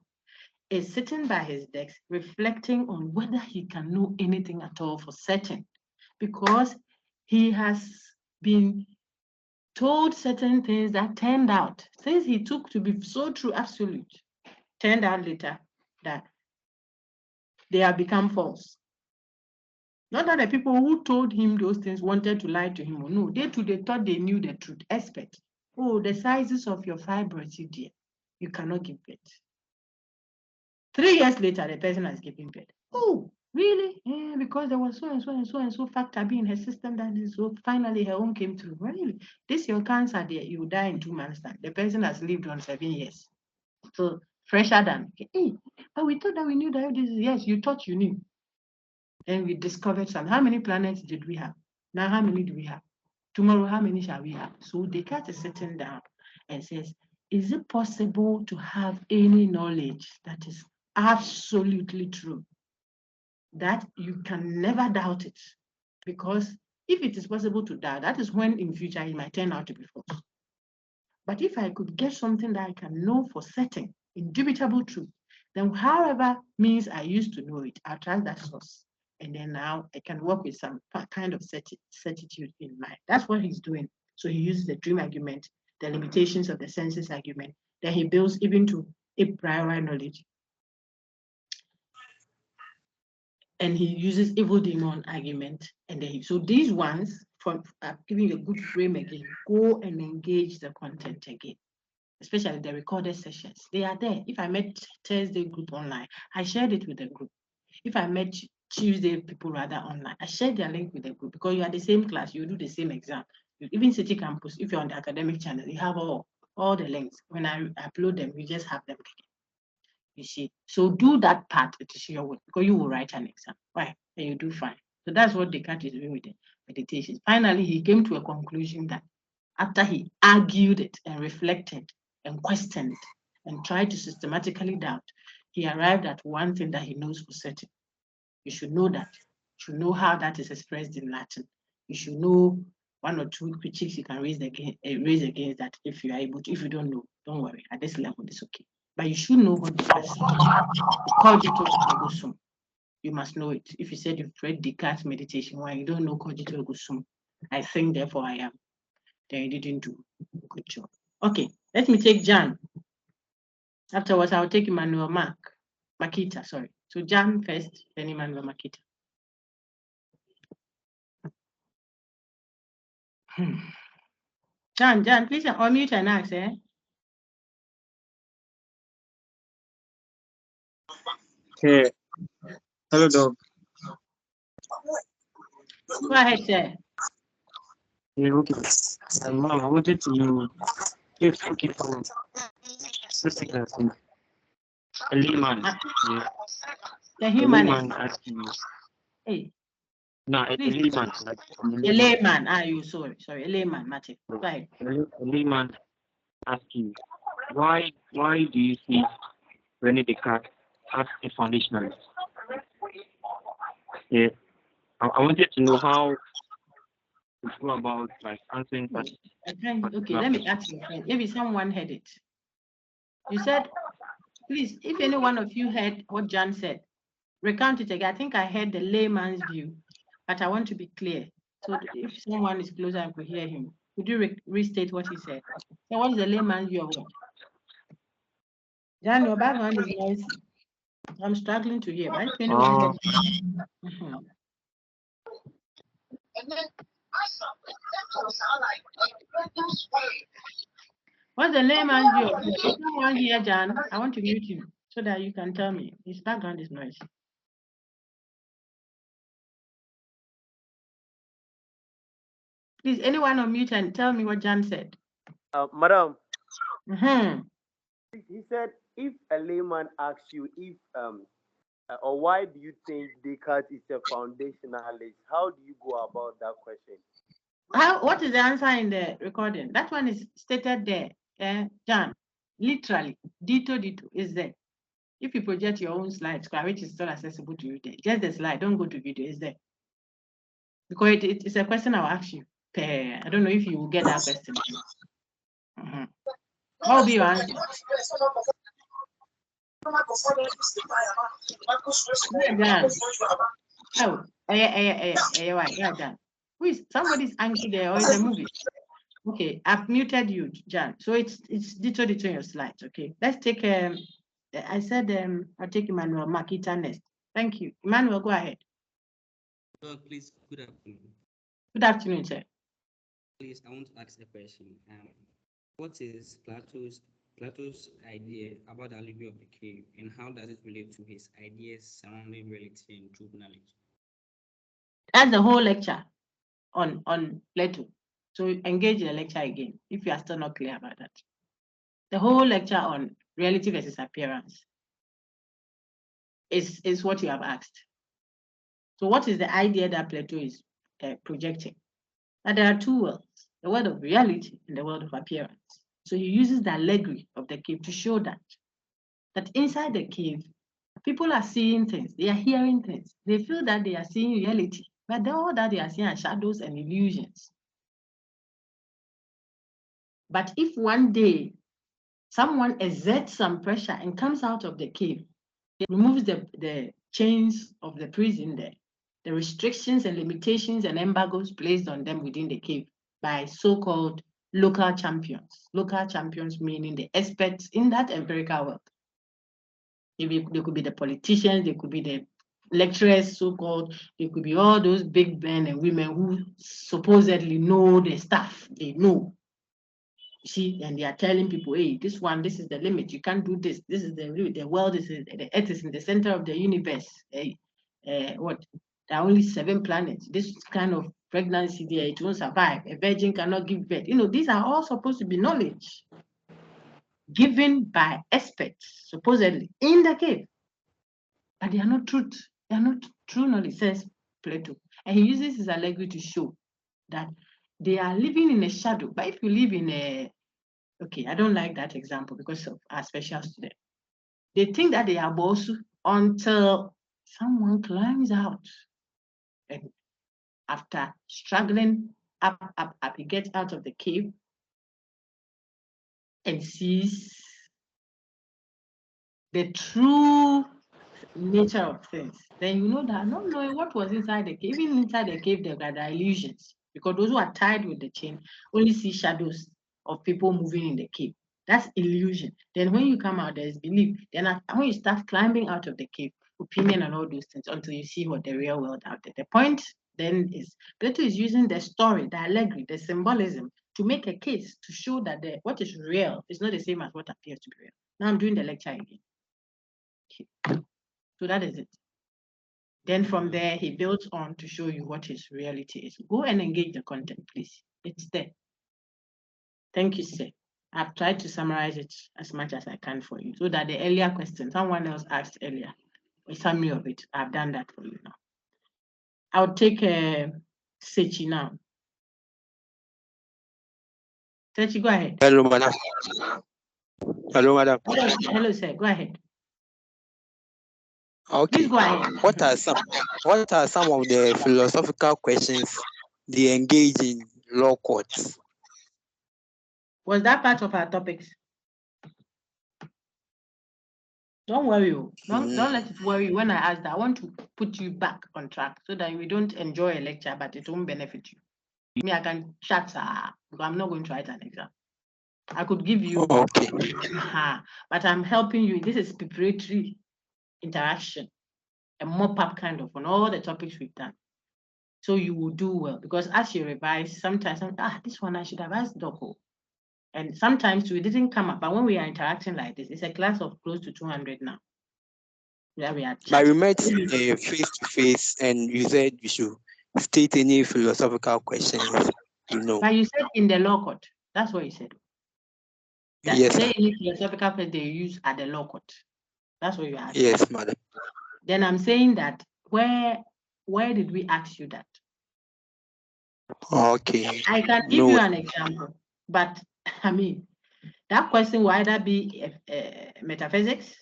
Speaker 2: is sitting by his desk reflecting on whether he can know anything at all for certain, because he has been told certain things that turned out, things he took to be so true, absolute, turned out later that they have become false. Not that the people who told him those things wanted to lie to him. No, they thought they knew the truth. Expert. Oh, the sizes of your fibroids, dear, you cannot give birth. 3 years later, the person has given birth. Oh, really? Yeah, because there was so and so and so and so factor B in her system that is so finally her own came through. Really? This your cancer there, you die in 2 months time. The person has lived on 7 years. So fresher than, hey, but we thought that we knew that this is, yes, you thought you knew. Then we discovered some. How many planets did we have? Now, how many do we have? Tomorrow, how many shall we have? So Descartes is sitting down and says, is it possible to have any knowledge that is absolutely true, that you can never doubt it? Because if it is possible to doubt, that is when in future it might turn out to be false. But if I could get something that I can know for certain, indubitable truth, then however means I used to know it, I'll trust that source. And then now I can work with some kind of certitude in mind. That's what he's doing. So he uses the dream argument, the limitations of the senses argument, then he builds even to a priori knowledge. And he uses evil demon argument. And then so these ones, from giving you a good frame again, go and engage the content again, especially the recorded sessions. They are there. If I met Thursday group online, I shared it with the group. If I met Tuesday people rather online, I shared their link with the group, because you are the same class, you do the same exam. Even City Campus, if you're on the academic channel, you have all the links. When I upload them, you just have them. You see, so do that part, it is your work, because you will write an exam, right? And you do fine. So that's what Descartes is doing with the meditation. Finally, he came to a conclusion that after he argued it and reflected and questioned and tried to systematically doubt, he arrived at one thing that he knows for certain. You should know that. You should know how that is expressed in Latin. You should know 1 or 2 critiques you can raise against that if you are able to. If you don't know, don't worry. At this level, it's okay. But you should know what it is. Cogito ergo sum. You must know it. If you said you've read Descartes' meditation, why you don't know cogito ergo sum, I think, therefore I am, then you didn't do a good job. Okay, let me take Jan. Afterwards, I'll take Emmanuel Makita, sorry. So Jan first, then Emmanuel Makita. John, please unmute and ask, eh?
Speaker 9: Okay. Hello, Doc.
Speaker 2: Go ahead, sir.
Speaker 9: Yeah, okay. Mom, I wanted to know if okay for a layman. Yeah.
Speaker 2: The humanist.
Speaker 9: Asking you.
Speaker 2: Hey.
Speaker 9: No, a layman. Like
Speaker 2: a layman. You sorry. A layman, Matthew. Go ahead.
Speaker 9: A layman asking you, why do you think René Descartes has a foundationalist? Yeah. I wanted to know how to go about like answering that.
Speaker 2: Okay, let me ask you. Maybe someone heard it. You said, please, if any one of you heard what John said, recount it again. I think I heard the layman's view, but I want to be clear. So if someone is closer and could hear him, could you restate what he said? So what is the layman's view of what? John, your background is noisy. I'm struggling to hear, but if anyone heard it. What's the layman's view? If someone here, John, I want to mute him so that you can tell me. His background is noisy. Please, anyone on mute and tell me what John said.
Speaker 8: Madam. He said, if a layman asks you if or why do you think Descartes is a foundationalist, how do you go about that question?
Speaker 2: What is the answer in the recording? That one is stated there, John. Literally, dito is there. If you project your own slides, which is still accessible to you there, just the slide, don't go to video, is there. Because it's a question I'll ask you. I don't know if you will get that question. What will be your answer? John. Somebody's angry there or in the movie? Okay, I've muted you, John. So it's dito in your slides. Okay, let's take I said I'll take Emmanuel Makita next. Thank you. Emmanuel, go ahead.
Speaker 10: Please, good afternoon.
Speaker 2: Good afternoon, sir.
Speaker 10: Please, I want to ask a question. What is Plato's idea about the allegory of the cave, and how does it relate to his ideas surrounding reality and true knowledge?
Speaker 2: That's the whole lecture on Plato. So engage the lecture again if you are still not clear about that. The whole lecture on reality versus appearance is what you have asked. So what is the idea that Plato is projecting? That there are two worlds, the world of reality and the world of appearance. So he uses the allegory of the cave to show that inside the cave, people are seeing things, they are hearing things, they feel that they are seeing reality, but all that they are seeing are shadows and illusions. But if one day someone exerts some pressure and comes out of the cave, it removes the chains of the prison there, the restrictions and limitations and embargoes placed on them within the cave by so-called local champions. Local champions meaning the experts in that empirical world. Maybe they could be the politicians, they could be the lecturers, so-called, they could be all those big men and women who supposedly know the stuff, they know. See, and they are telling people, hey, this is the limit, you can't do this. This is the world, the earth is in the center of the universe. There are only 7 planets. This kind of pregnancy there, it won't survive. A virgin cannot give birth. These are all supposed to be knowledge given by experts, supposedly, in the cave. But they are not truth. They are not true knowledge, says Plato. And he uses his allegory to show that they are living in a shadow. But if you live in a okay, I don't like that example because of our special student. They think that they are boss until someone climbs out. And after struggling up, he gets out of the cave and sees the true nature of things. Then you know that not knowing what was inside the cave, even inside the cave, there are illusions. Because those who are tied with the chain only see shadows of people moving in the cave. That's illusion. Then when you come out, there's belief. Then when you start climbing out of the cave, opinion and all those things until you see what the real world out there. The point then Plato is using the story, the allegory, the symbolism to make a case to show that what is real is not the same as what appears to be real. Now I'm doing the lecture again. Okay. So that is it. Then from there, he builds on to show you what his reality is. Go and engage the content, please. It's there. Thank you, sir. I've tried to summarize it as much as I can for you so that the earlier question, someone else asked earlier, a summary of it, I've done that for you now. I'll take Sechi now. Sechi, go ahead.
Speaker 11: Hello, madam. Hello, madam.
Speaker 2: Hello, sir. Go ahead.
Speaker 11: Okay.
Speaker 2: Please go ahead.
Speaker 11: What are some of the philosophical questions they engage in law courts?
Speaker 2: Was that part of our topics? Don't worry. Don't let it worry you when I ask that. I want to put you back on track so that we don't enjoy a lecture, but it won't benefit you. Me, I can chat, but I'm not going to write an exam. I could give you,
Speaker 11: okay.
Speaker 2: But I'm helping you. This is preparatory interaction, a mop-up kind of on all the topics we've done. So you will do well, because as you revise, sometimes, this one I should have asked Doko. And sometimes we didn't come up, but when we are interacting like this, it's a class of close to 200 now. Yeah, we are.
Speaker 11: But we met face to face, and you said we should state any philosophical questions,
Speaker 2: But you said in the law court. That's what you said. That
Speaker 11: yes.
Speaker 2: Any philosophical questions they use at the law court. That's what you asked.
Speaker 11: Yes, madam.
Speaker 2: Then I'm saying that where did we ask you that?
Speaker 11: Okay.
Speaker 2: I can give you an example, but I mean, that question will either be metaphysics,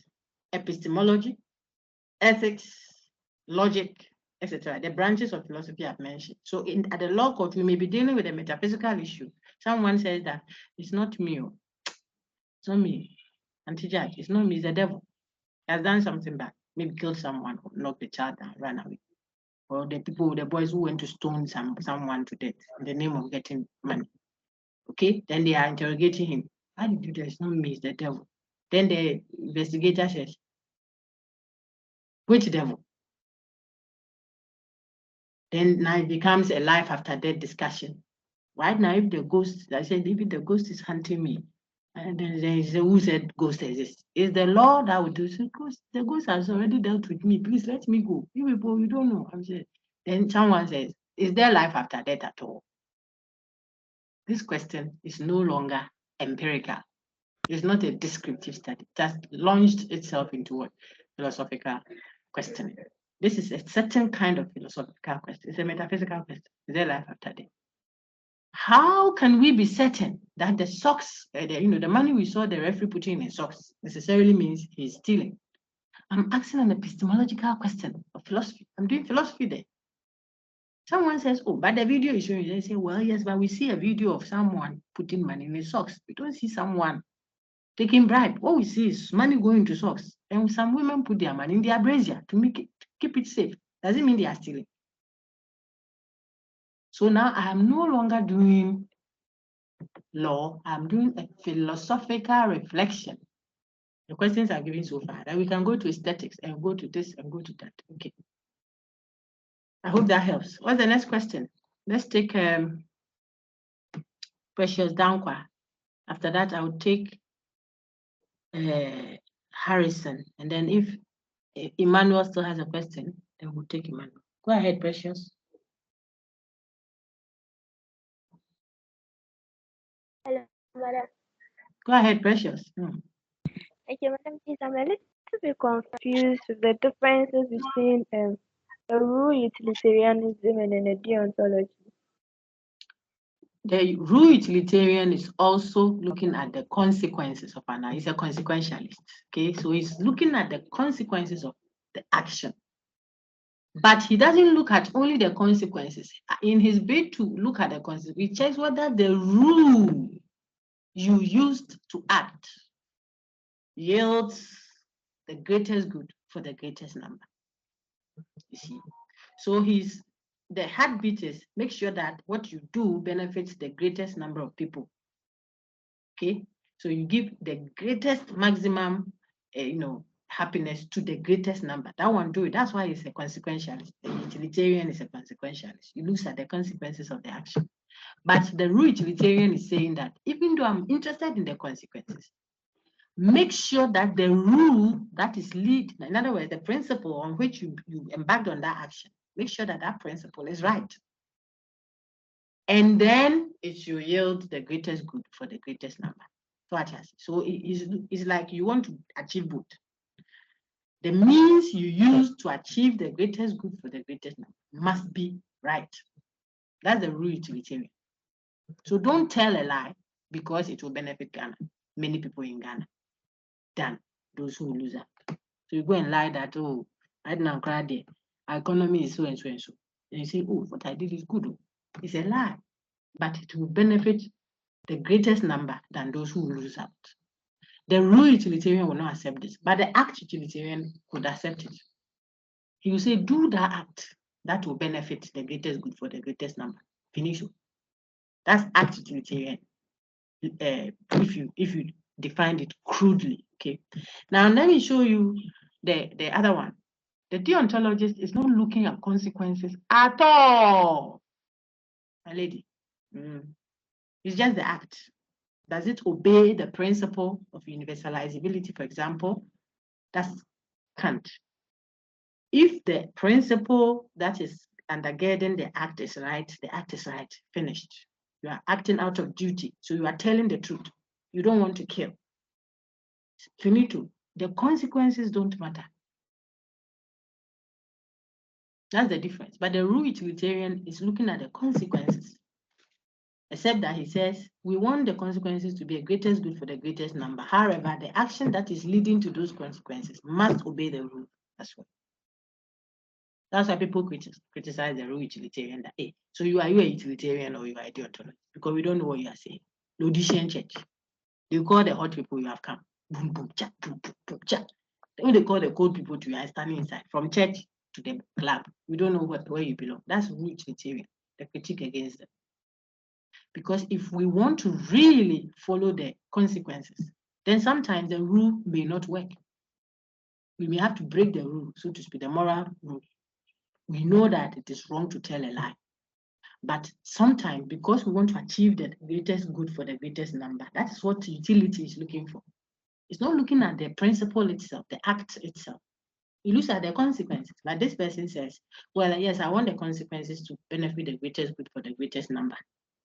Speaker 2: epistemology, ethics, logic, etc. The branches of philosophy I've mentioned. So at the law court, we may be dealing with a metaphysical issue. Someone says that it's not me. It's not me. Anti-judge, it's not me, it's the devil. He has done something bad. Maybe killed someone, or knocked the child down, ran away. Or the boys who went to stone someone to death in the name of getting money. Okay, then they are interrogating him. How did you do that? It's not me, it's the devil. Then the investigator says, which devil? Then now it becomes a life after death discussion. Right now, if the ghost, I said, if the ghost is hunting me, and then there is who said ghost exists? Is the law that would do so? The ghost has already dealt with me. Please let me go. You people, you don't know. I'm saying. Then someone says, is there life after death at all? This question is no longer empirical. It's not a descriptive study. It has launched itself into what? Philosophical questioning. This is a certain kind of philosophical question. It's a metaphysical question. Is there life after death? How can we be certain that the socks, the money we saw the referee putting in his socks necessarily means he's stealing? I'm asking an epistemological question of philosophy. I'm doing philosophy there. Someone says, oh, but the video is showing you. They say, well, yes, but we see a video of someone putting money in his socks. We don't see someone taking bribe. What we see is money going to socks. And some women put their money in their brazier to keep it safe. Does it mean they are stealing? So now I am no longer doing law. I'm doing a philosophical reflection. The questions are given so far that we can go to aesthetics and go to this and go to that. Okay. I hope that helps. What's the next question? Let's take Precious Dankwa. After that, I will take Harrison. And then if Emmanuel still has a question, then we'll take Emmanuel. Go ahead, Precious.
Speaker 12: Hello, madam.
Speaker 2: Go ahead, Precious.
Speaker 12: Okay, madam, please, I'm a little bit confused with the differences between a rule utilitarianism and a deontology.
Speaker 2: The rule utilitarian is also looking at the consequences of an act. He's a consequentialist. Okay, so he's looking at the consequences of the action. But he doesn't look at only the consequences. In his bid to look at the consequences, he checks whether the rule you used to act yields the greatest good for the greatest number. You see, so the heartbeat is make sure that what you do benefits the greatest number of people. Okay, so you give the greatest maximum, happiness to the greatest number. That one do it. That's why it's a consequentialist. The utilitarian is a consequentialist. He looks at the consequences of the action. But the rule utilitarian is saying that even though I'm interested in the consequences, make sure that the rule that is lead, in other words, the principle on which you embarked on that action, make sure that that principle is right. And then it should yield the greatest good for the greatest number. So it's like you want to achieve both. The means you use to achieve the greatest good for the greatest number must be right. That's the rule utilitarian. So don't tell a lie because it will benefit Ghana, many people in Ghana, than those who lose out. So you go and lie that, oh, right now, our economy is so and so and so. And you say, oh, what I did is good. It's a lie, but it will benefit the greatest number than those who lose out. The rule utilitarian will not accept this, but the act utilitarian could accept it. He will say, do that act that will benefit the greatest good for the greatest number. Finish. That's act utilitarian. If you defined it crudely, okay. Now let me show you the other one. The deontologist is not looking at consequences at all. My lady, it's just the act. Does it obey the principle of universalizability, for example? That's Kant. If the principle that is undergirding the act is right, the act is right, finished. You are acting out of duty, so you are telling the truth. You don't want to kill. Finito. The consequences don't matter. That's the difference. But the rule utilitarian is looking at the consequences. Except that he says, we want the consequences to be a greatest good for the greatest number. However, the action that is leading to those consequences must obey the rule as well. That's why people criticize the rule utilitarian. That, hey, so are you a utilitarian or you are a deontologist? Because we don't know what you are saying. Laodicean church. They call the hot people you have come. Boom, boom, chat, boom, boom, boom, chat. When they call the cold people to you are standing inside. From church to the club. We don't know where you belong. That's rule utilitarian. The critique against them. Because if we want to really follow the consequences, then sometimes the rule may not work. We may have to break the rule, so to speak, the moral rule. We know that it is wrong to tell a lie. But sometimes, because we want to achieve the greatest good for the greatest number, that is what utility is looking for. It's not looking at the principle itself, the act itself. It looks at the consequences. Like this person says, well, yes, I want the consequences to benefit the greatest good for the greatest number.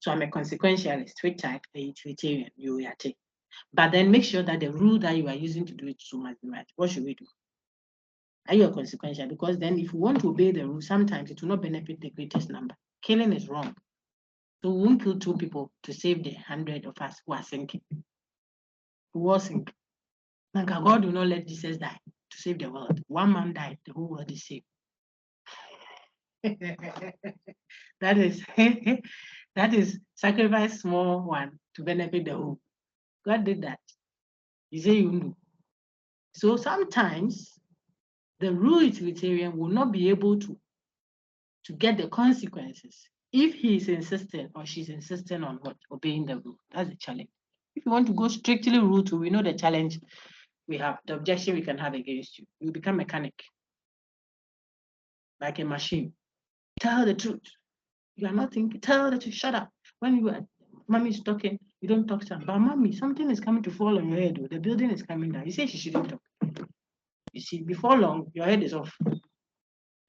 Speaker 2: So I'm a consequentialist, which type, a utilitarian, you are taking. But then make sure that the rule that you are using to do it must be right. What should we do? Are you a consequential? Because then if you want to obey the rule, sometimes it will not benefit the greatest number. Killing is wrong. So we won't kill 2 people to save the 100 of us who are sinking. Who was sinking. God will not let Jesus die to save the world. 1 man died, the whole world is saved. That is sacrifice small one to benefit the whole. God did that. You say you know. So sometimes the rule utilitarian will not be able to get the consequences if he is insistent or she's insistent on what? Obeying the rule. That's the challenge. If you want to go strictly rule 2, we know the challenge we have, the objection we can have against you. You become mechanic, like a machine. Tell the truth. You are not thinking, tell the truth, shut up. When mommy is talking, you don't talk to her. But mommy, something is coming to fall on your head. The building is coming down. You say she shouldn't talk. You see, before long, your head is off. You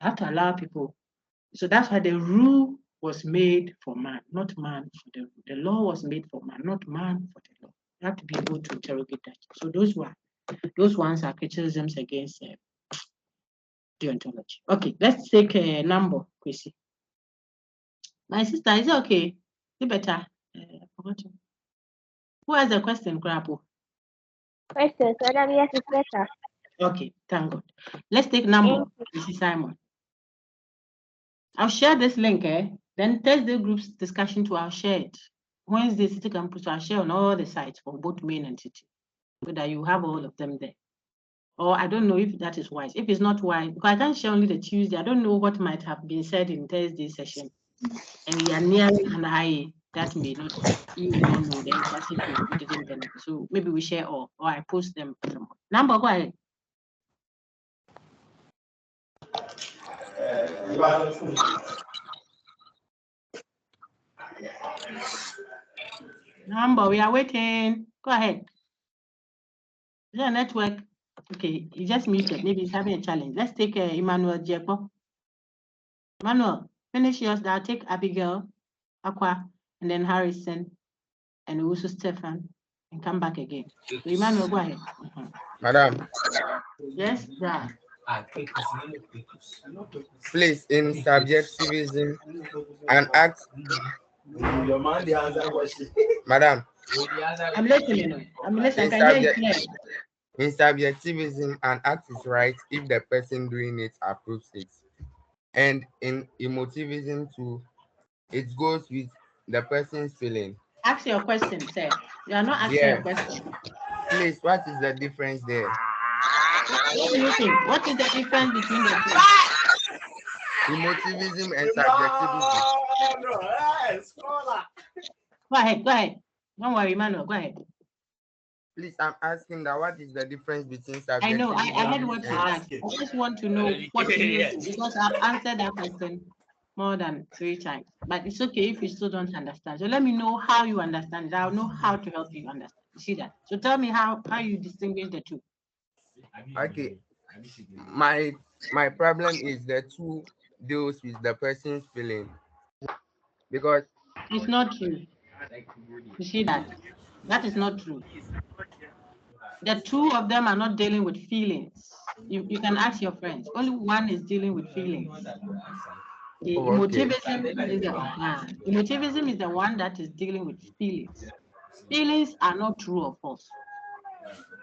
Speaker 2: have to allow people. So that's why the rule was made for man, not man for the rule. The law was made for man, not man for the law. You have to be able to interrogate that. So those ones are criticisms against deontology. Okay, let's take a number, Chrissy. My sister, is it okay? Is it better? Who has a question, Grapple?
Speaker 12: Question, so that yes, it's better.
Speaker 2: Okay, thank God. Let's take number, Mrs. Simon. I'll share this link, Then Thursday group's discussion to I'll share it. Wednesday City Campus, I'll share on all the sites for both main and city, so that you have all of them there. Or I don't know if that is wise. If it's not wise, because I can't share only the Tuesday, I don't know what might have been said in Thursday's session. And we are nearing an eye that may not, you don't know them, as if we didn't benefit. So maybe we share all, or I post them. Number, go ahead. Number, we are waiting. Go ahead. Is there a network? Okay, you just muted. Maybe he's having a challenge. Let's take Emmanuel Jeko. Emmanuel, finish yours. I'll take Abigail, Aqua, and then Harrison, and also Stefan, and come back again. So Emmanuel, go ahead.
Speaker 13: Madam.
Speaker 2: Yes, yeah.
Speaker 13: Please, in subjectivism, an act. Madam.
Speaker 2: I'm listening. I'm listening. Can you hear it?
Speaker 13: In subjectivism, an act is right if the person doing it approves it. And in emotivism too, it goes with the person's feeling.
Speaker 2: Ask your question, sir. You are not asking a question.
Speaker 13: Please, what is the difference there?
Speaker 2: What do you think? What is the difference between the two?
Speaker 13: Emotivism and subjectivism.
Speaker 2: Go ahead, go ahead. Don't worry, Emmanuel, go ahead.
Speaker 13: Please, I'm asking that what is the difference between subjectivism?
Speaker 2: I know, I heard what you asked. I just want to know what you know, because I've answered that question more than 3 times. But it's okay if you still don't understand. So let me know how you understand it. I'll know how to help you understand. You see that? So tell me how you distinguish the two.
Speaker 13: Okay. My problem is the two deals with the person's feeling. Because
Speaker 2: it's not true. You see that? That is not true. The two of them are not dealing with feelings. You can ask your friends. Only one is dealing with feelings. The emotivism is the one that is dealing with feelings. Feelings are not true or false.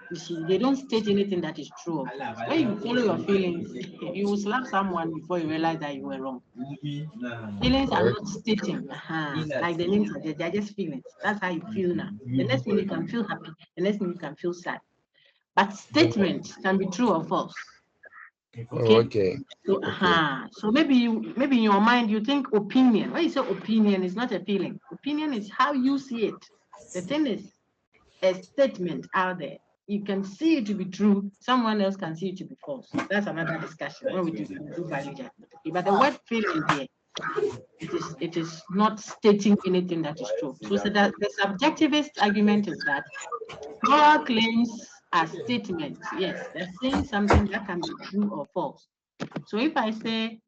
Speaker 2: You see, they don't state anything that is true or false. When you follow your feelings, you will slap someone before you realize that you were wrong. Feelings are not stating, like the name suggests, they're just feelings. That's how you feel now. The next minute you can feel happy, the next minute you can feel sad. But statements can be true or false. Okay. So, so maybe in your mind you think opinion. When you say opinion, it's not a feeling. Opinion is how you see it. The thing is a statement out there. You can see it to be true. Someone else can see it to be false. That's another discussion when we do value judgment. But the word feeling here, it is not stating anything that is true. So the subjectivist argument is that moral claims are statements. Yes, they're saying something that can be true or false. So if I say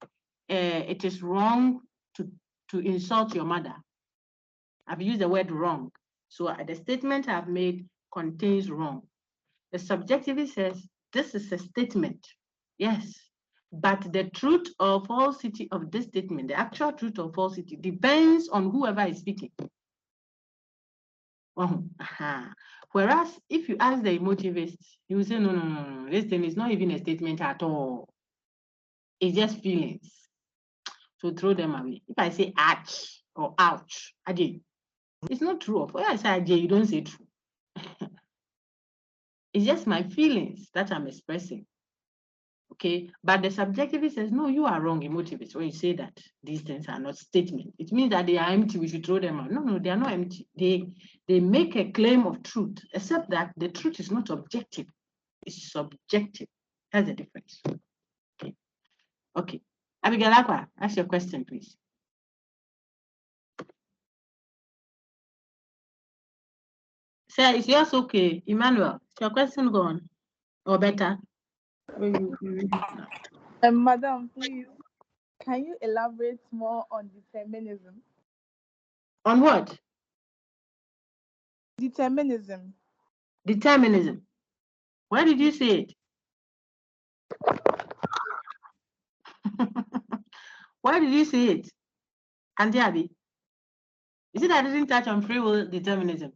Speaker 2: it is wrong to insult your mother, I've used the word wrong. So the statement I've made contains wrong. The subjectivist says this is a statement. Yes, but the truth or falsity of this statement, the actual truth or falsity, depends on whoever is speaking. Whereas if you ask the emotivist, he will say, no, this thing is not even a statement at all. It's just feelings. So throw them away. If I say ouch or ouch, again, it's not true. When I say again, you don't say true. It's just my feelings that I'm expressing. Okay, but the subjectivist says, no, you are wrong, emotivist, when you say that these things are not statements. It means that they are empty, we should throw them out. No, they are not empty. They make a claim of truth, except that the truth is not objective. It's subjective. That's the difference. Okay. Abigail Aqua, ask your question, please. Sir, is yours okay? Emmanuel, is your question gone? Or better?
Speaker 7: Madam, please, can you elaborate more on determinism?
Speaker 2: On what?
Speaker 7: Determinism.
Speaker 2: Determinism. Where did you see it? Where did you see it? Auntie Abby? Is it I didn't touch on free will determinism?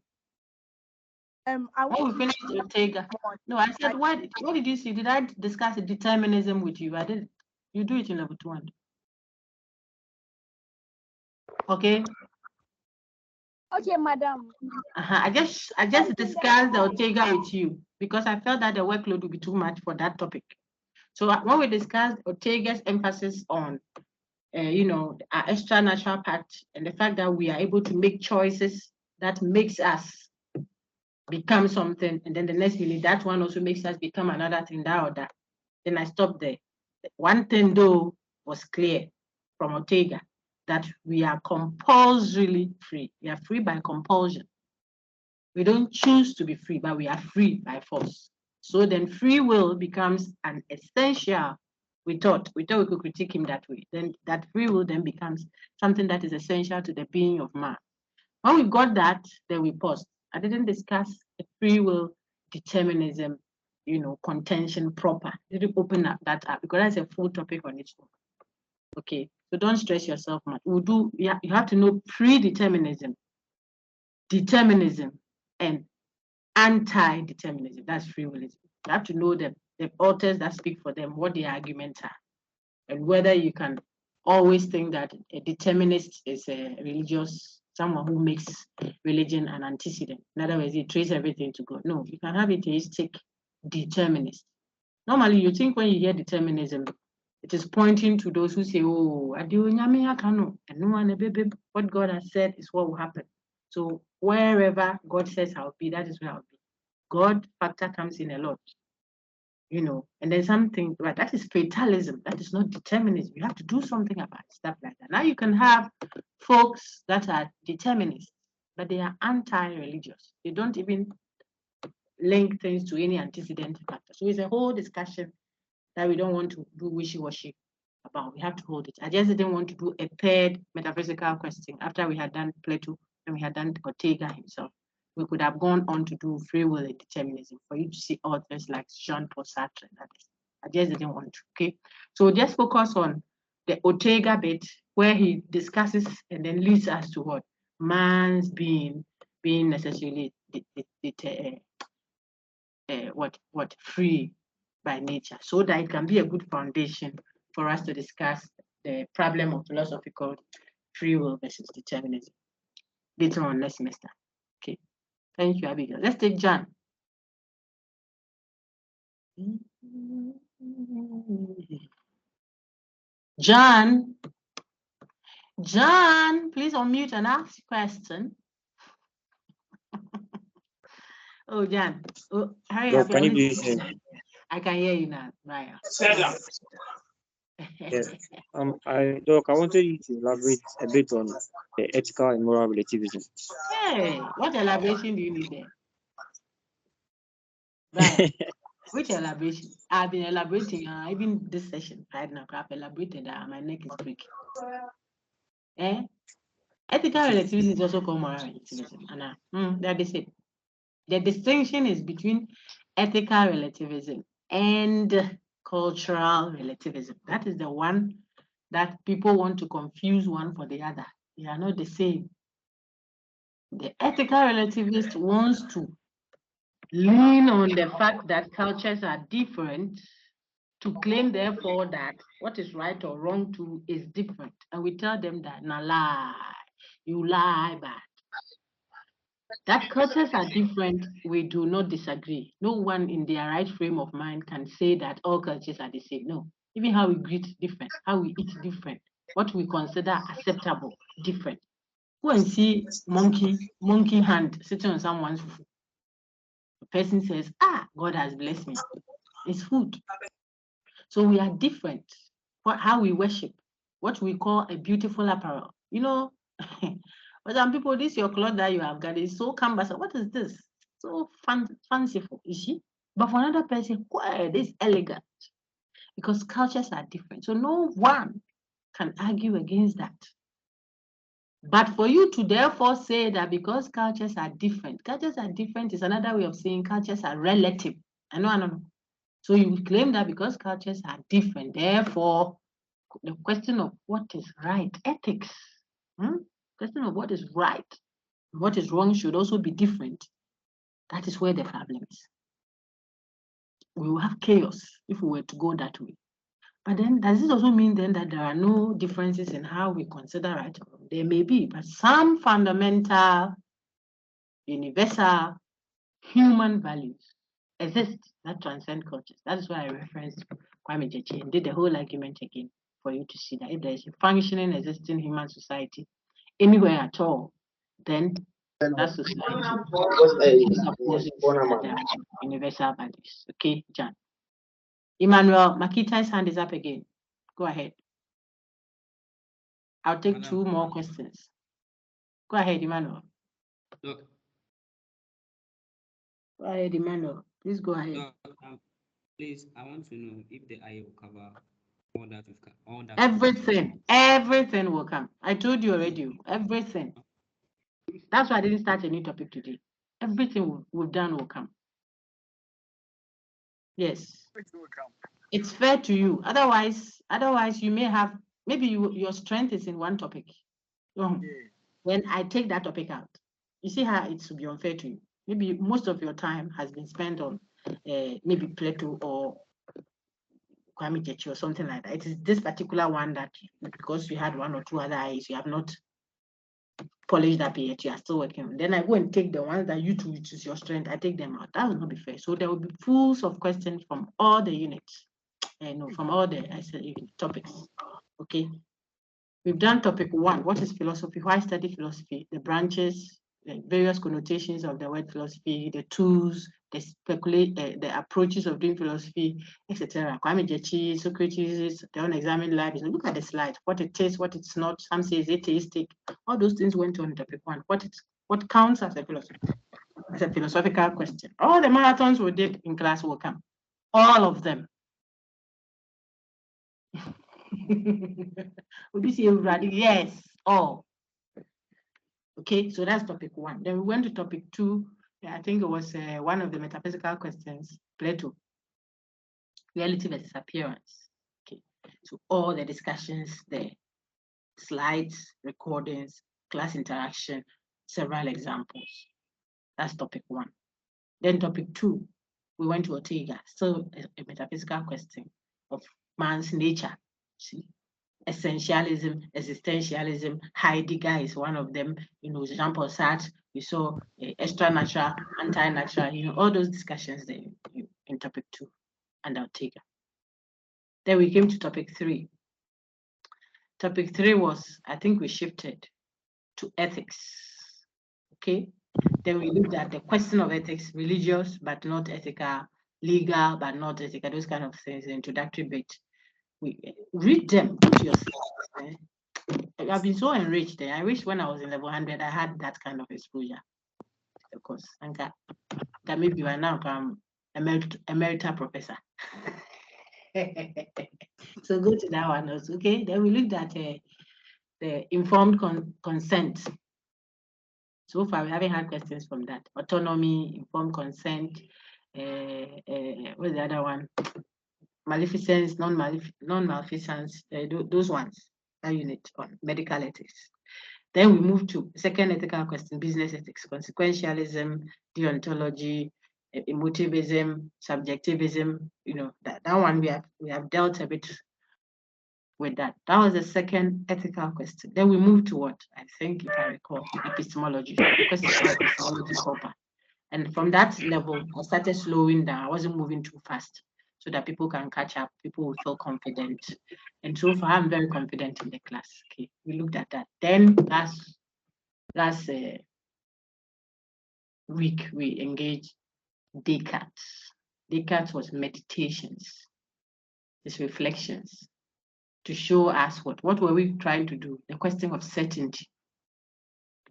Speaker 2: We finished Ortega. No, I said, what did you see? Did I discuss determinism with you? I didn't. You do it in level 2. Okay.
Speaker 7: Okay, madam.
Speaker 2: I just discussed the Ortega with you because I felt that the workload would be too much for that topic. So when we discussed Ortega's emphasis on, our extra natural part and the fact that we are able to make choices that makes us become something, and then the next minute that one also makes us become another thing, that or that. Then I stopped there. One thing though was clear from Ortega that we are compulsorily free. We are free by compulsion. We don't choose to be free, but we are free by force. So then free will becomes an essential. We thought we could critique him that way. Then that free will then becomes something that is essential to the being of man. When we got that, then we paused. I didn't discuss the free will determinism, contention proper. I didn't open up that up because that's a full topic on its own. Okay, so don't stress yourself much. You have to know predeterminism, determinism, and anti-determinism. That's free willism. You have to know the authors that speak for them, what their arguments are, and whether you can always think that a determinist is a religious, someone who makes religion an antecedent. In other words, he traces everything to God. No, you can have a theistic determinist. Normally, you think when you hear determinism, it is pointing to those who say, oh, what God has said is what will happen. So wherever God says I'll be, that is where I'll be. God factor comes in a lot, and there's something, but that is fatalism. That is not determinism. You have to do something about stuff like that. Now you can have folks that are determinists, but they are anti-religious. They don't even link things to any antecedent factor. So it's a whole discussion that we don't want to do wishy-washy about. We have to hold it. I just didn't want to do a paired metaphysical question after we had done Plato and we had done Ortega himself. We could have gone on to do free will and determinism for you to see authors like Jean-Paul Sartre and others. I just didn't want to, okay? So just focus on the Ortega bit where he discusses and then leads us to what? Man's being necessarily free by nature, so that it can be a good foundation for us to discuss the problem of philosophical free will versus determinism later on next semester. Okay, thank you, Abigail. Let's take John. John, please unmute and ask a question. Oh, John, hurry up.
Speaker 9: Can you please hear me?
Speaker 2: I can hear you now, Maya.
Speaker 9: Yes. I wanted you to elaborate a bit on the ethical and moral relativism.
Speaker 2: Hey, what elaboration do you need there? Right. Which elaboration? I've been elaborating, even this session right now. I've elaborated that my neck is breaking. Ethical relativism is also called moral relativism. And they're the same. The distinction is between ethical relativism and cultural relativism. That is the one that people want to confuse one for the other. They are not the same. The ethical relativist wants to lean on the fact that cultures are different to claim, therefore, that what is right or wrong too is different. And we tell them that, nah, lie, you lie, but that cultures are different, we do not disagree. No one in their right frame of mind can say that all cultures are the same. No, even how we greet different, how we eat different, what we consider acceptable different. Go and see monkey hand sitting on someone's food. The person says, God has blessed me. It's food. So we are different. How we worship, what we call a beautiful apparel. But some people, this your cloth that you have got is so cumbersome. What is this? So fanciful, is she? But for another person, this is elegant. Because cultures are different. So no one can argue against that. But for you to therefore say that because cultures are different is another way of saying cultures are relative. I know. So you claim that because cultures are different, therefore, the question of what is right, ethics, question of what is right, what is wrong should also be different. That is where the problem is. We will have chaos if we were to go that way. But then, does this also mean then that there are no differences in how we consider right or wrong? There may be, but some fundamental, universal, human values exist that transcend cultures. That is why I referenced Kwame Gyekye and did the whole argument again for you to see that if there is a functioning, existing human society anywhere at all, then that society supposes that there are universal values. Okay, John. Emmanuel Makita's hand is up again. Go ahead. I'll take two more questions. Go ahead, Emmanuel.
Speaker 10: Look.
Speaker 2: Go ahead, Emmanuel. Please go ahead.
Speaker 10: Please, I want to know if the IA will cover all that we've got.
Speaker 2: Everything will come. I told you already. Everything. That's why I didn't start a new topic today. Everything we've done will come. Yes. It's fair to you. Otherwise you may have, maybe your strength is in one topic. When I take that topic out, you see how it should be unfair to you. Maybe most of your time has been spent on maybe Plato or Kwame Chechi or something like that. It is this particular one that, because you had one or two other eyes, you have not polished up yet, you are still working on. Then I go and take the ones that you two, which is your strength, I take them out. That will not be fair. So there will be pools of questions from all the units, from all the topics. Okay. We've done topic 1. What is philosophy? Why study philosophy? The branches, the various connotations of the word philosophy, the tools, the approaches of doing philosophy, etc. Kwame Chechi, Socrates, the unexamined life. Look at the slide. What it is, what it's not. Some say it's atheistic. All those things went on in topic 1. What counts as a philosophy? As a philosophical question. All the marathons we did in class will come. All of them. Would you say everybody? Yes, all. Okay, so that's topic 1. Then we went to topic 2. I think it was one of the metaphysical questions, Plato. Reality versus appearance. Okay, so all the discussions, the slides, recordings, class interaction, several examples. That's topic 1. Then topic 2, we went to Ortega, still a metaphysical question of man's nature. See, essentialism, existentialism, Heidegger is one of them. Jean-Paul Sartre, we saw extra-natural, anti-natural, all those discussions there in topic 2 and Ortega. Then we came to topic 3. Topic 3 was, I think we shifted to ethics. Okay. Then we looked at the question of ethics, religious but not ethical, legal but not ethical, those kind of things, the introductory bit. We read them to yourself. I've been so enriched. I wish when I was in level 100, I had that kind of exposure. Of course, and that maybe you are now emerita professor. So go to that one also. Okay. Then we looked at the informed consent. So far, we haven't had questions from that. Autonomy, informed consent. What's the other one? Maleficence, non-maleficence, those ones, that unit on medical ethics. Then we move to second ethical question, business ethics, consequentialism, deontology, emotivism, subjectivism, that one we have dealt a bit with that. That was the second ethical question. Then we move to what? I think, if I recall, epistemology, because it's epistemology proper. And from that level, I started slowing down. I wasn't moving too fast, so that people can catch up, people will feel confident. And so far, I'm very confident in the class. Okay, we looked at that. Then last week, we engaged Descartes. Descartes was meditations, his reflections, to show us what were we trying to do? The question of certainty.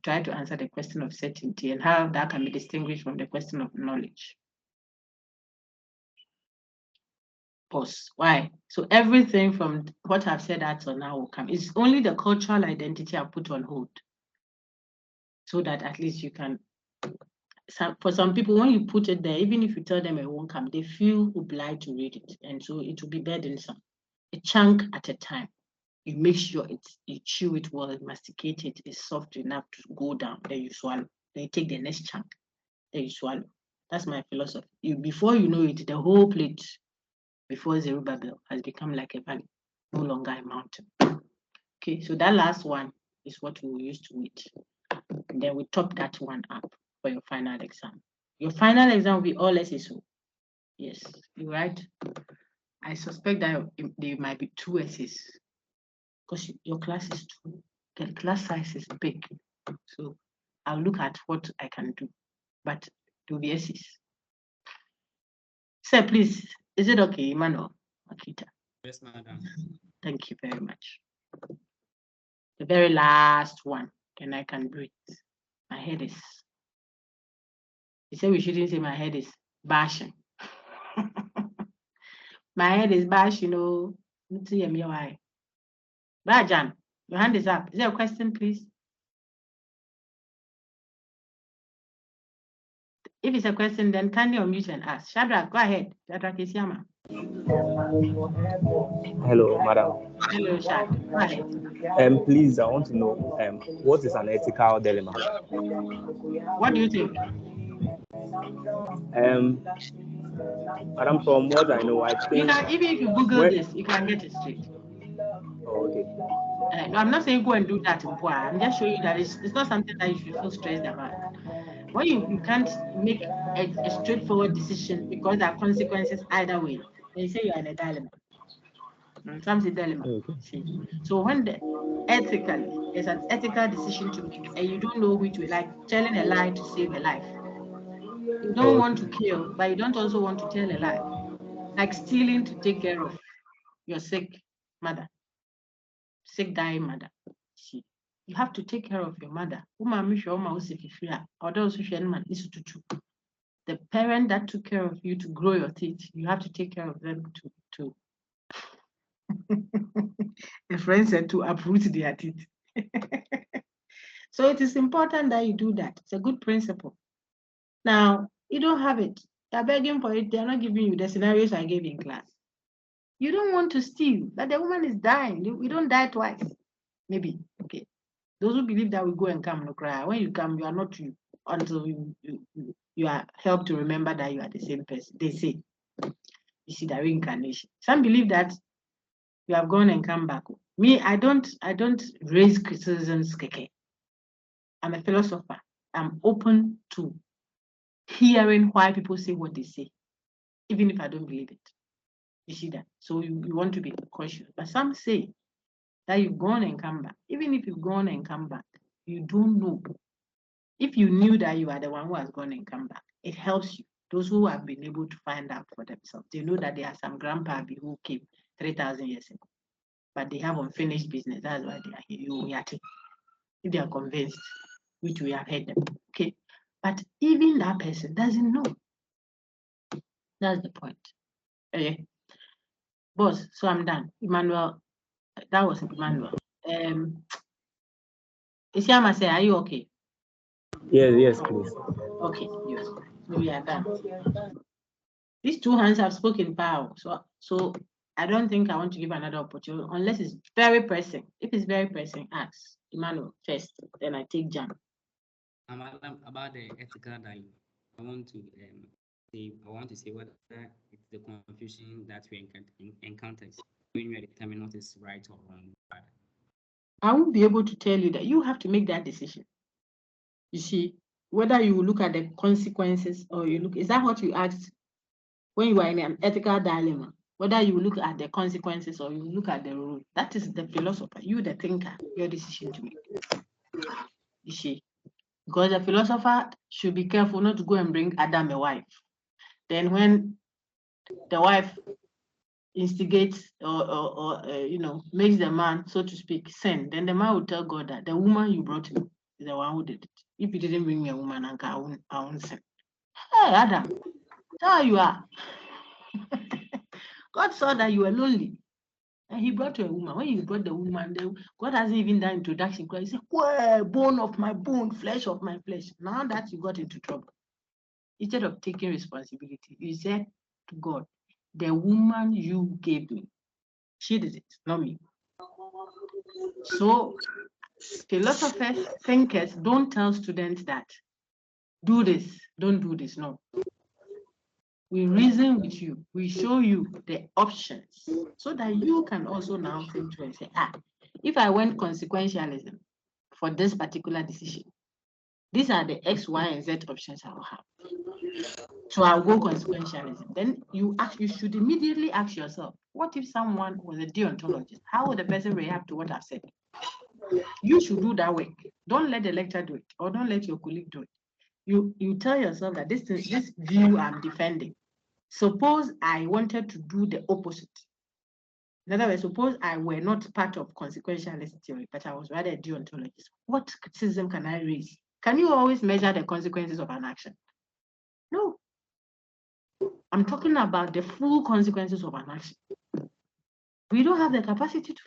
Speaker 2: Try to answer the question of certainty and how that can be distinguished from the question of knowledge. Pause. Why? So everything from what I've said until now will come. It's only the cultural identity I've put on hold, so that at least you can. For some people, when you put it there, even if you tell them it won't come, they feel obliged to read it, and so it will be burdensome. A chunk at a time. You make sure you chew it well, masticate it, it's soft enough to go down, then you swallow. Then you take the next chunk, then you swallow. That's my philosophy. Before you know it, the whole plate before Zerubbabel has become like a valley, no longer a mountain. Okay, so that last one is what we will use to eat. And then we top that one up for your final exam. Your final exam will be all SSO. Yes, you're right. I suspect that there might be 2 essays, because your class is 2, the class size is big. So I'll look at what I can do, but it will be essays. Sir, please, is it okay, Emmanuel? Akita?
Speaker 10: Yes, madam.
Speaker 2: Thank you very much. The very last one, and I can breathe. My head is. He said we shouldn't say my head is bashing. My head is bashing, Rajan, your hand is up. Is there a question, please? If it's a question, then kindly unmute and ask. Shadrach, go ahead. Shadrach Isiama.
Speaker 14: Hello, madam.
Speaker 2: Hello, Shadrach. Go ahead.
Speaker 14: Please, I want to know what is an ethical dilemma?
Speaker 2: What do you think?
Speaker 14: Madam, from what I know, I think...
Speaker 2: Even if you Google this, you can get it straight.
Speaker 14: Oh, okay.
Speaker 2: No, I'm not saying go and do that. I'm just showing you that it's not something that you should feel stressed about. When you can't make a straightforward decision because there are consequences either way, then you say you're in a dilemma. Sometimes a dilemma. Okay. So when ethically, there's an ethical decision to make, and you don't know which way, like telling a lie to save a life. You don't want to kill, but you don't also want to tell a lie. Like stealing to take care of your sick mother, sick dying mother. You have to take care of your mother. The parent that took care of you to grow your teeth, you have to take care of them to a friend said to uproot their teeth. So it is important that you do that. It's a good principle. Now, you don't have it. They're begging for it. They're not giving you the scenarios I gave in class. You don't want to steal, but the woman is dying. We don't die twice. Maybe. Okay. Those who believe that we go and come, no cry. When you come, you are not you until you are helped to remember that you are the same person. They say, you see, the reincarnation. Some believe that you have gone and come back. Me, I don't raise criticisms. I'm a philosopher. I'm open to hearing why people say what they say, even if I don't believe it. You see that? So you want to be cautious. But some say that you've gone and come back. Even if you've gone and come back, you don't know. If you knew that you are the one who has gone and come back, it helps you. Those who have been able to find out for themselves, they know that there are some grandpa who came 3,000 years ago, but they have unfinished business. That's why they are here. If they are convinced, which we have heard them. Okay. But even that person doesn't know. That's the point. Okay. Boss, so I'm done. Emmanuel, that was Emmanuel. Isiama say, are you okay?
Speaker 14: Yes, please.
Speaker 2: Okay, yes. So we are done. These two hands have spoken power. So I don't think I want to give another opportunity unless it's very pressing. If it's very pressing, ask Emmanuel first, then I take Jan.
Speaker 10: About the ethical dilemma, I want to say whether it's the confusion that we encounter when we determine what is right or wrong.
Speaker 2: I won't be able to tell you that. You have to make that decision. You see, whether you look at the consequences or you look, is that what you asked when you are in an ethical dilemma? Whether you look at the consequences or you look at the rule. That is the philosopher, you the thinker, your decision to make. You see, because the philosopher should be careful not to go and bring Adam a wife. Then when the wife instigates or makes the man, so to speak, sin, then the man will tell God that the woman you brought me is the one who did it. If you didn't bring me a woman, I won't sin. Hey, Adam, that's how you are. God saw that you were lonely. And he brought you a woman. When he brought the woman, God hasn't even done introduction. He said, well, bone of my bone, flesh of my flesh. Now that you got into trouble, instead of taking responsibility, you said to God, the woman you gave me, she did it, not me. So philosophers, thinkers don't tell students that do this, don't do this. No. We reason with you. We show you the options so that you can also now think through and say, if I went consequentialism for this particular decision, these are the X, Y, and Z options I will have. So I'll go consequentialism. Then you should immediately ask yourself, what if someone was a deontologist? How would the person react to what I've said? You should do that work. Don't let the lecturer do it, or don't let your colleague do it. You tell yourself that this view I'm defending. Suppose I wanted to do the opposite. In other words, suppose I were not part of consequentialist theory, but I was rather a deontologist. What criticism can I raise? Can you always measure the consequences of an action? No. I'm talking about the full consequences of an action. We don't have the capacity to.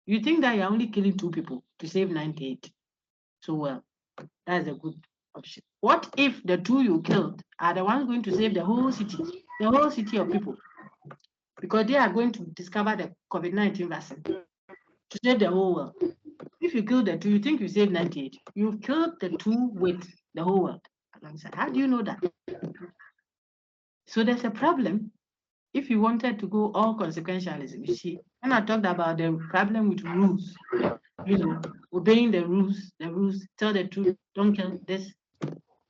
Speaker 2: You think that you're only killing 2 people to save 98. So, well, that's a good option. What if the 2 you killed are the ones going to save the whole city of people? Because they are going to discover the COVID-19 vaccine to save the whole world. If you kill the 2, you think you saved 98. You've killed the 2 with the whole world alongside. How do you know that? So there's a problem. If you wanted to go all consequentialism, you see, when I talked about the problem with rules, obeying the rules, tell the truth, don't kill this.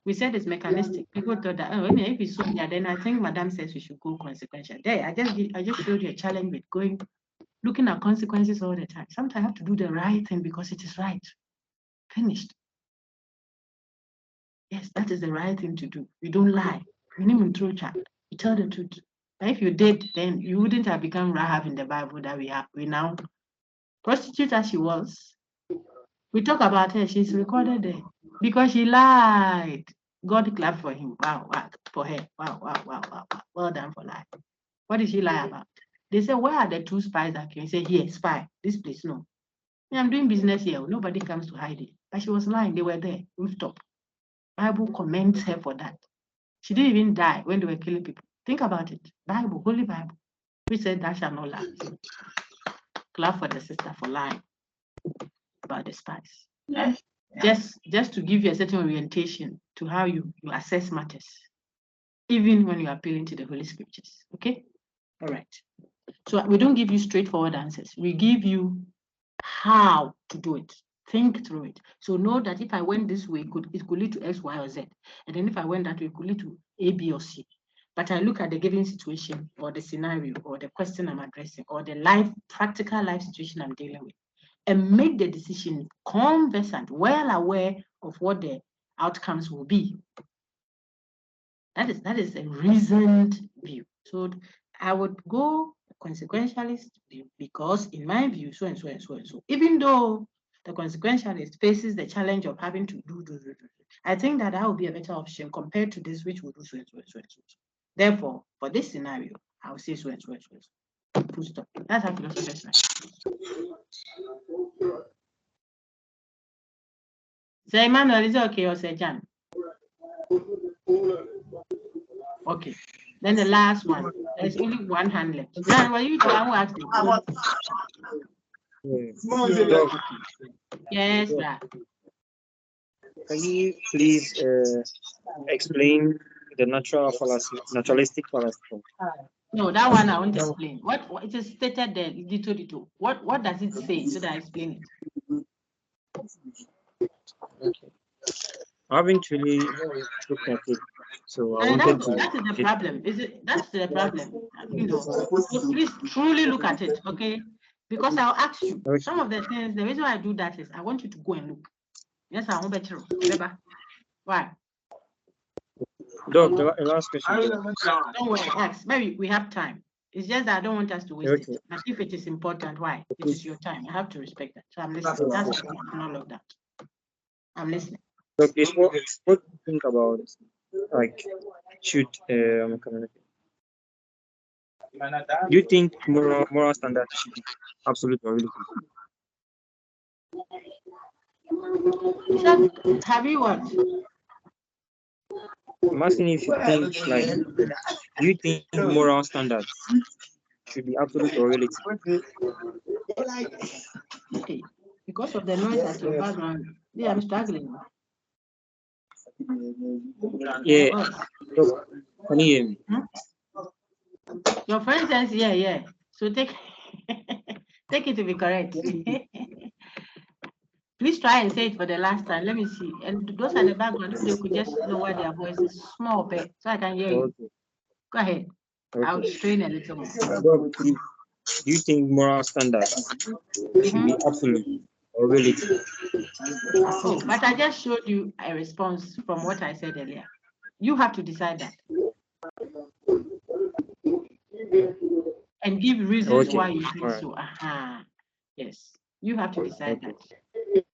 Speaker 2: We said it's mechanistic. People thought that, oh, if it's so, yeah, then I think Madam says we should go consequential. There, I just showed you a challenge with looking at consequences all the time. Sometimes I have to do the right thing because it is right. Finished. Yes, that is the right thing to do. We don't lie. We need to chat. We tell the truth. But if you did, then you wouldn't have become Rahab in the Bible that we now. Prostitute as she was. We talk about her, she's recorded there. Because she lied. God clapped for him. Wow, for her. Wow. Well done for lying. What did she lie about? They say, where are the 2 spies that came? Say, here, spy. This place, no. I'm doing business here. Nobody comes to hide it. But she was lying. They were there. Rooftop. Bible commends her for that. She didn't even die when they were killing people. Think about it. Bible, Holy Bible. We said that shall not lie. Clap for the sister for lying about the spies. Yes. Just to give you a certain orientation to how you assess matters, even when you are appealing to the Holy Scriptures. Okay? All right. So we don't give you straightforward answers. We give you how to do it. Think through it. So know that if I went this way, it could lead to X, Y, or Z. And then if I went that way, it could lead to A, B, or C. But I look at the given situation or the scenario or the question I'm addressing or the practical life situation I'm dealing with and make the decision conversant, well aware of what the outcomes will be. That is a reasoned view. So I would go consequentialist view because in my view, so and so and so and so. Even though the consequentialist faces the challenge of having to do. I think that would be a better option compared to this, which will do so and so and so and so. Therefore, for this scenario, I will say so and so and so and so. Full stop. That's how philosophers like. Say Emmanuel, is it okay or say Jan? Okay. Then the last one. There's only one hand left. Jan, were you the one who asked it? Yes, sir.
Speaker 9: Can you please explain the naturalistic fallacy?
Speaker 2: No, that one I won't explain. What it is stated there, dito. What does it say so that I explain it?
Speaker 9: Okay. I haven't really looked at it, so I wanted to.
Speaker 2: That is the problem. That's the problem. So please truly look at it, okay? Because I'll ask you some of the things. The reason why I do that is I want you to go and look. Yes, I want better. Remember why?
Speaker 9: Doc, the last question.
Speaker 2: Don't worry, ask. Maybe we have time. It's just that I don't want us to waste it. But if it is important, why? It is your time. I have to respect that. So I'm listening. That's all of that. I'm listening.
Speaker 9: Okay, what do you think about should communicate? Do you think moral standards should be absolute or relative?
Speaker 2: Have you what?
Speaker 9: I'm asking if you think do you think moral standards should be absolute or relative?
Speaker 2: Okay, because of the noise at your background, yeah, I'm struggling.
Speaker 9: Yeah. Can you hear me?
Speaker 2: Your friend says, yeah. So take it to be correct. Please try and say it for the last time. Let me see. And those at the background, if they could just lower their voices small bit so I can hear you. Go ahead. Okay. I'll strain a little more.
Speaker 9: Do you think moral standards should be absolute or relative?
Speaker 2: Oh, but I just showed you a response from what I said earlier. You have to decide that. and give reasons
Speaker 11: Okay.
Speaker 2: why you think
Speaker 11: Alright.
Speaker 2: so. Yes, you have to decide that.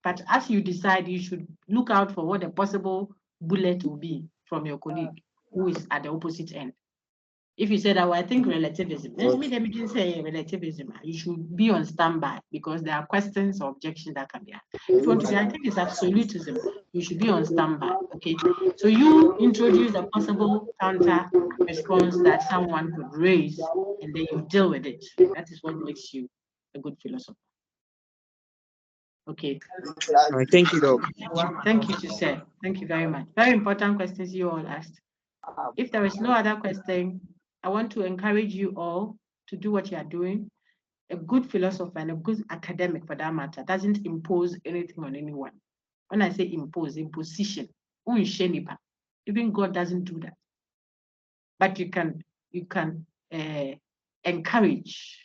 Speaker 2: But as you decide, you should look out for what the possible bullet will be from your colleague who is at the opposite end. If you said, I think relativism, let me didn't say relativism. You should be on standby because there are questions or objections that can be asked. If you want to say, I think it's absolutism, you should be on standby. Okay. So you introduce a possible counter response that someone could raise, and then you deal with it. That is what makes you a good philosopher. Okay.
Speaker 11: All right, thank you, Doc.
Speaker 2: Thank you, Sister. Thank you very much. Very important questions you all asked. If there is no other question, I want to encourage you all to do what you are doing. A good philosopher and a good academic, for that matter, doesn't impose anything on anyone. When I say impose, imposition, even God doesn't do that. But you can encourage,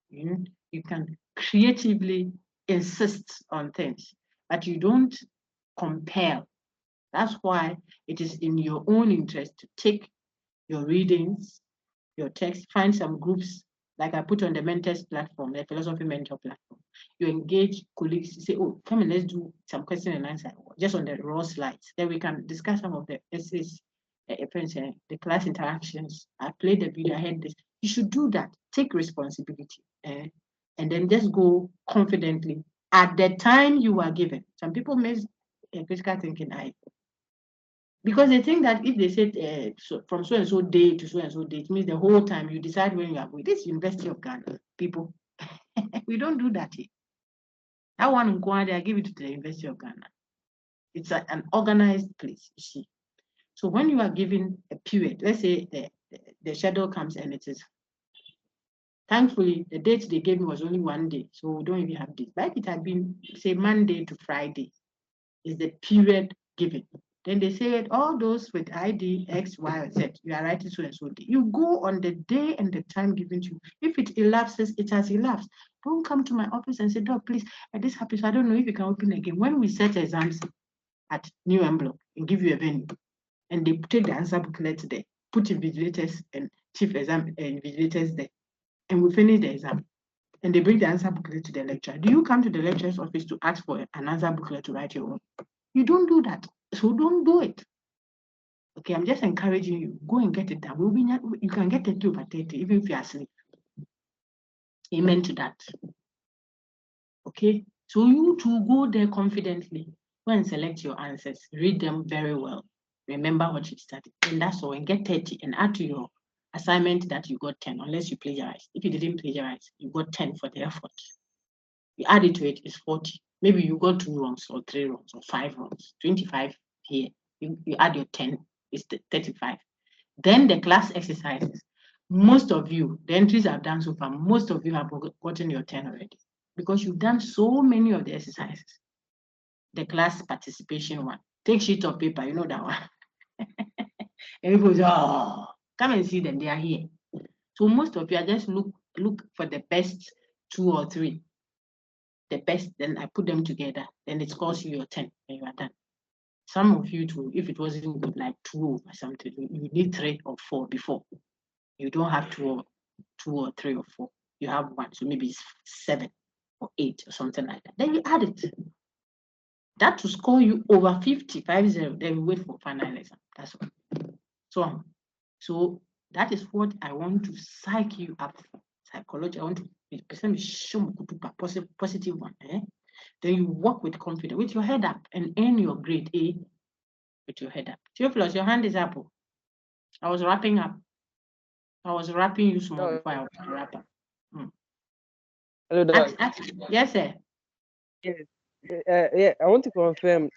Speaker 2: you can creatively insist on things, but you don't compel. That's why it is in your own interest to take your readings, your text, find some groups, like I put on the mentors platform, the philosophy mentor platform. You engage colleagues, you say, oh, come and let's do some question and answer, just on the raw slides. Then we can discuss some of the essays, the class interactions. I played the video, I had this. You should do that. Take responsibility. And then just go confidently at the time you are given. Some people miss critical thinking. Because they think that if they say from so and so day to so and so day, it means the whole time you decide when you are going. This University of Ghana, people, we don't do that here. That one in Ghana, I give it to the University of Ghana. It's an organized place, you see. So when you are given a period, let's say the schedule comes and it is, thankfully, the date they gave me was only 1 day, so we don't even have dates. But if it had been, say, Monday to Friday, is the period given. Then they said, all those with ID X, Y, or Z, you are writing so and so day. You go on the day and the time given to you. If it elapses, it has elapsed. Don't come to my office and say, Doc, please, this happens. I don't know if you can open again. When we set exams at New Envelope and give you a venue, and they take the answer booklet there, put invigilators and chief exam invigilators there, and we finish the exam, and they bring the answer booklet to the lecturer. Do you come to the lecturer's office to ask for an answer booklet to write your own? You don't do that. So don't do it. Okay, I'm just encouraging you. Go and get it done. You can get it 2 over 30, even if you are asleep. Amen to that. Okay, so you to go there confidently. Go and select your answers. Read them very well. Remember what you studied. And that's all. And get 30 and add to your assignment that you got 10, unless you plagiarize. If you didn't plagiarize, you got 10 for the effort. You add it to it, it's 40. Maybe you got 2 wrongs or 3 wrongs or 5 wrongs, 25 here. You add your 10, it's 35. Then the class exercises. Most of you, the entries I've done so far, most of you have gotten your 10 already because you've done so many of the exercises. The class participation one. Take sheet of paper, you know that one. Everybody goes, oh, come and see them, they are here. So most of you are just look for the best 2 or 3. The best, then I put them together, then it scores you your 10 and you are done. Some of you too, if it wasn't good, like 2 or something, you need 3 or 4 before. You don't have 2 or 3 or 4. You have 1, so maybe it's 7 or 8 or something like that. Then you add it. That to score you over 50, 50, then you wait for final exam. That's all. So that is what I want to psych you up for. Psychology, I want to show positive one. Then you work with confidence, with your head up, and earn your grade A with your head up. Theophilus, your hand is up. I was wrapping up. I was wrapping you small before I was wrap up.
Speaker 3: Hello, Doc.
Speaker 2: Yes, sir.
Speaker 3: Yes. Yeah, I want to confirm.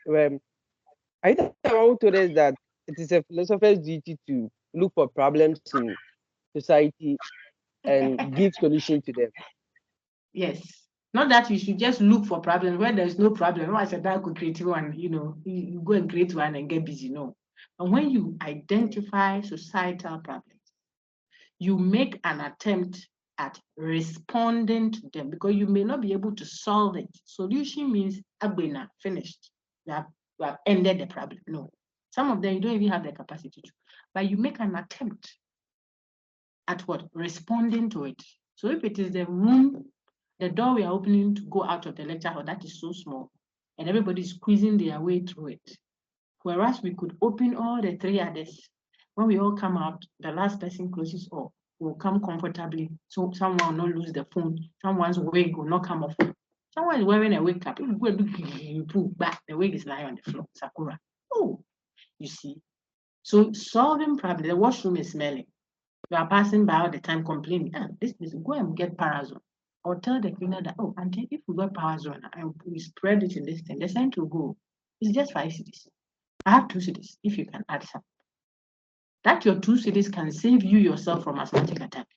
Speaker 3: I think I want to raise that it is a philosopher's duty to look for problems in society and give solution to them.
Speaker 2: Yes. Not that you should just look for problems where there's no problem. I said that could create one, you go and create one and get busy. No. And when you identify societal problems, you make an attempt at responding to them because you may not be able to solve it. Solution means agbena, finished. You have ended the problem. No. Some of them you don't even have the capacity to. But you make an attempt at what? Responding to it. So if it is the room, the door we are opening to go out of the lecture hall, that is so small, and everybody is squeezing their way through it. Whereas we could open all the three others. When we all come out, the last person closes all. Will come comfortably, so someone will not lose the phone. Someone's wig will not come off. Someone is wearing a wig cap. You pull back, the wig is lying on the floor. Sakura. Oh, you see. So solving problem, the washroom is smelling. You are passing by all the time complaining. This go and get Parazone. Or tell the cleaner that, oh, auntie, if we got Parazone, we spread it in this thing. The sign to go. It's just 5 cedis. I have 2 cedis, if you can add some. That your 2 cedis can save you yourself from asthmatic attack,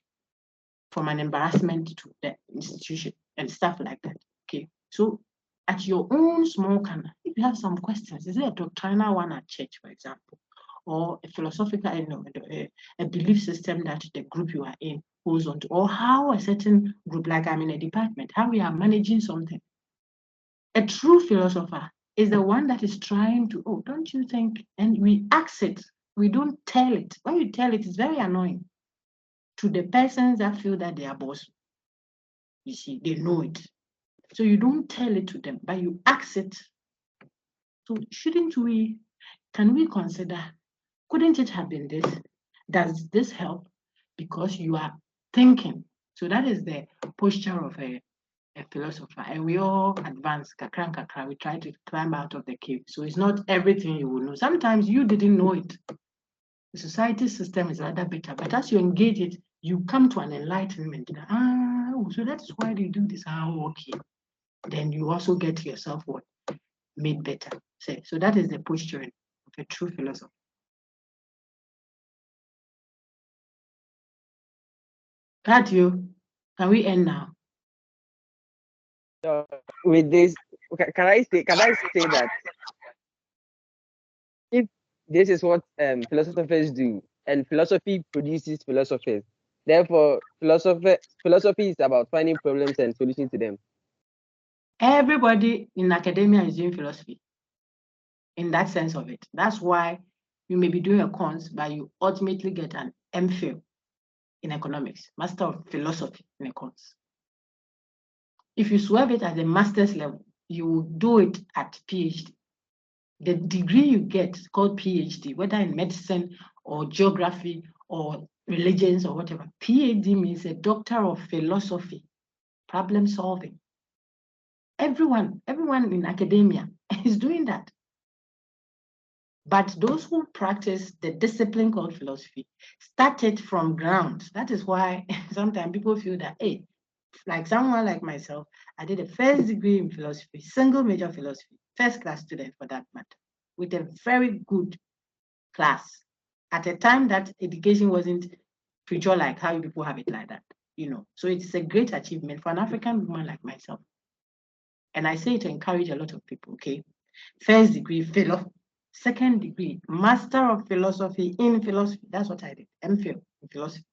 Speaker 2: from an embarrassment to the institution and stuff like that. Okay. So at your own small corner, if you have some questions, is there a doctrinal one at church, for example, or a philosophical, a belief system that the group you are in holds on to, or how a certain group, like I'm in a department, how we are managing something. A true philosopher is the one that is trying to, oh, don't you think? And we ask it. We don't tell it. When you tell it, it's very annoying to the persons that feel that they are boss. You see, they know it. So you don't tell it to them, but you ask it. So can we consider, couldn't it have been this? Does this help? Because you are thinking. So that is the posture of a philosopher, and we all advance kakra. We try to climb out of the cave. So it's not everything you will know. Sometimes you didn't know it. The society system is rather better, but as you engage it, you come to an enlightenment. So that's why they do this. Okay. Then you also get yourself what made better. So that is the posturing of a true philosopher. Pat, can we end now?
Speaker 3: With this, can I say that if this is what philosophers do, and philosophy produces philosophers, therefore philosophy is about finding problems and solutions to them.
Speaker 2: Everybody in academia is doing philosophy in that sense of it. That's why you may be doing a cons, but you ultimately get an MPhil in economics, Master of Philosophy in cons. If you swerve it at the master's level, you will do it at PhD. The degree you get is called PhD, whether in medicine or geography or religions or whatever. PhD means a doctor of philosophy, problem solving. Everyone in academia is doing that. But those who practice the discipline called philosophy started from ground. That is why sometimes people feel that, hey, like someone like myself, I did a first degree in philosophy, single major philosophy, first class student for that matter, with a very good class at a time that education wasn't pure like how people have it like that, So it's a great achievement for an African woman like myself. And I say it to encourage a lot of people, okay? First degree, philosophy. Second degree, Master of Philosophy in Philosophy. That's what I did, MPhil in Philosophy.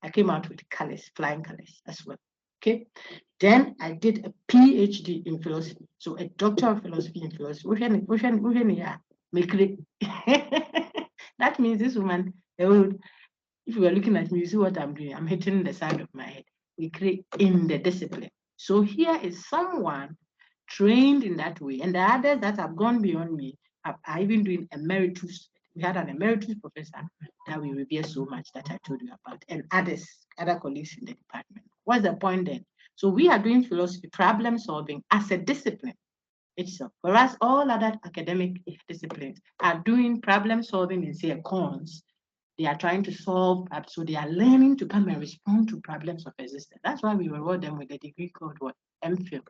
Speaker 2: I came out with colors, flying colors as well, okay? Then I did a PhD in Philosophy. So a Doctor of Philosophy in Philosophy. That means this woman, if you are looking at me, you see what I'm doing. I'm hitting the side of my head. We create in the discipline. So here is someone trained in that way. And the others that have gone beyond me are even doing emeritus. We had an emeritus professor that we revere so much that I told you about, and other colleagues in the department. What's the point then? So we are doing philosophy, problem solving as a discipline itself, whereas all other academic disciplines are doing problem solving in, say, cons. They are trying to solve, so they are learning to come and respond to problems of existence. That's why we reward them with a degree called what? MPhil.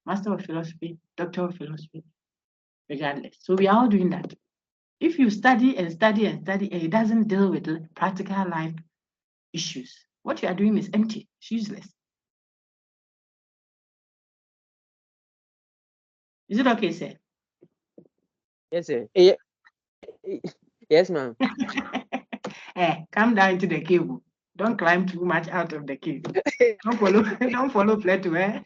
Speaker 2: Master of Philosophy, Doctor of Philosophy, regardless. So we are all doing that. If you study and study and study and it doesn't deal with practical life issues, what you are doing is empty, it's useless. Is it okay, sir?
Speaker 3: Yes, sir. Yes, ma'am.
Speaker 2: Come down to the cable. Don't climb too much out of the cave. Don't follow Plato, eh?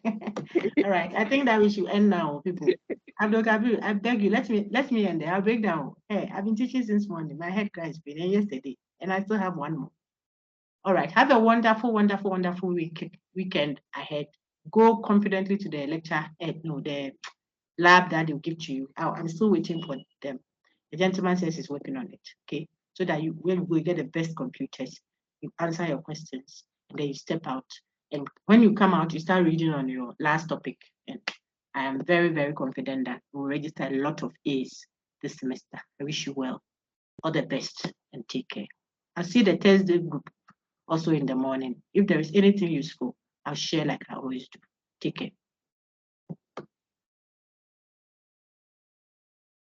Speaker 2: All right. I think that we should end now, people. Abdul Kabir, I beg you, let me end there. I'll break down. Hey, I've been teaching since morning. My head cries been yesterday, and I still have one more. All right. Have a wonderful, wonderful, wonderful weekend ahead. Go confidently to the lecture, the lab that they'll give to you. I'm still waiting for them. The gentleman says he's working on it. Okay. So that when we get the best computers, you answer your questions and then you step out. And when you come out, you start reading on your last topic. And I am very, very confident that we'll register a lot of A's this semester. I wish you well. All the best and take care. I'll see the Thursday group also in the morning. If there is anything useful, I'll share like I always do. Take care.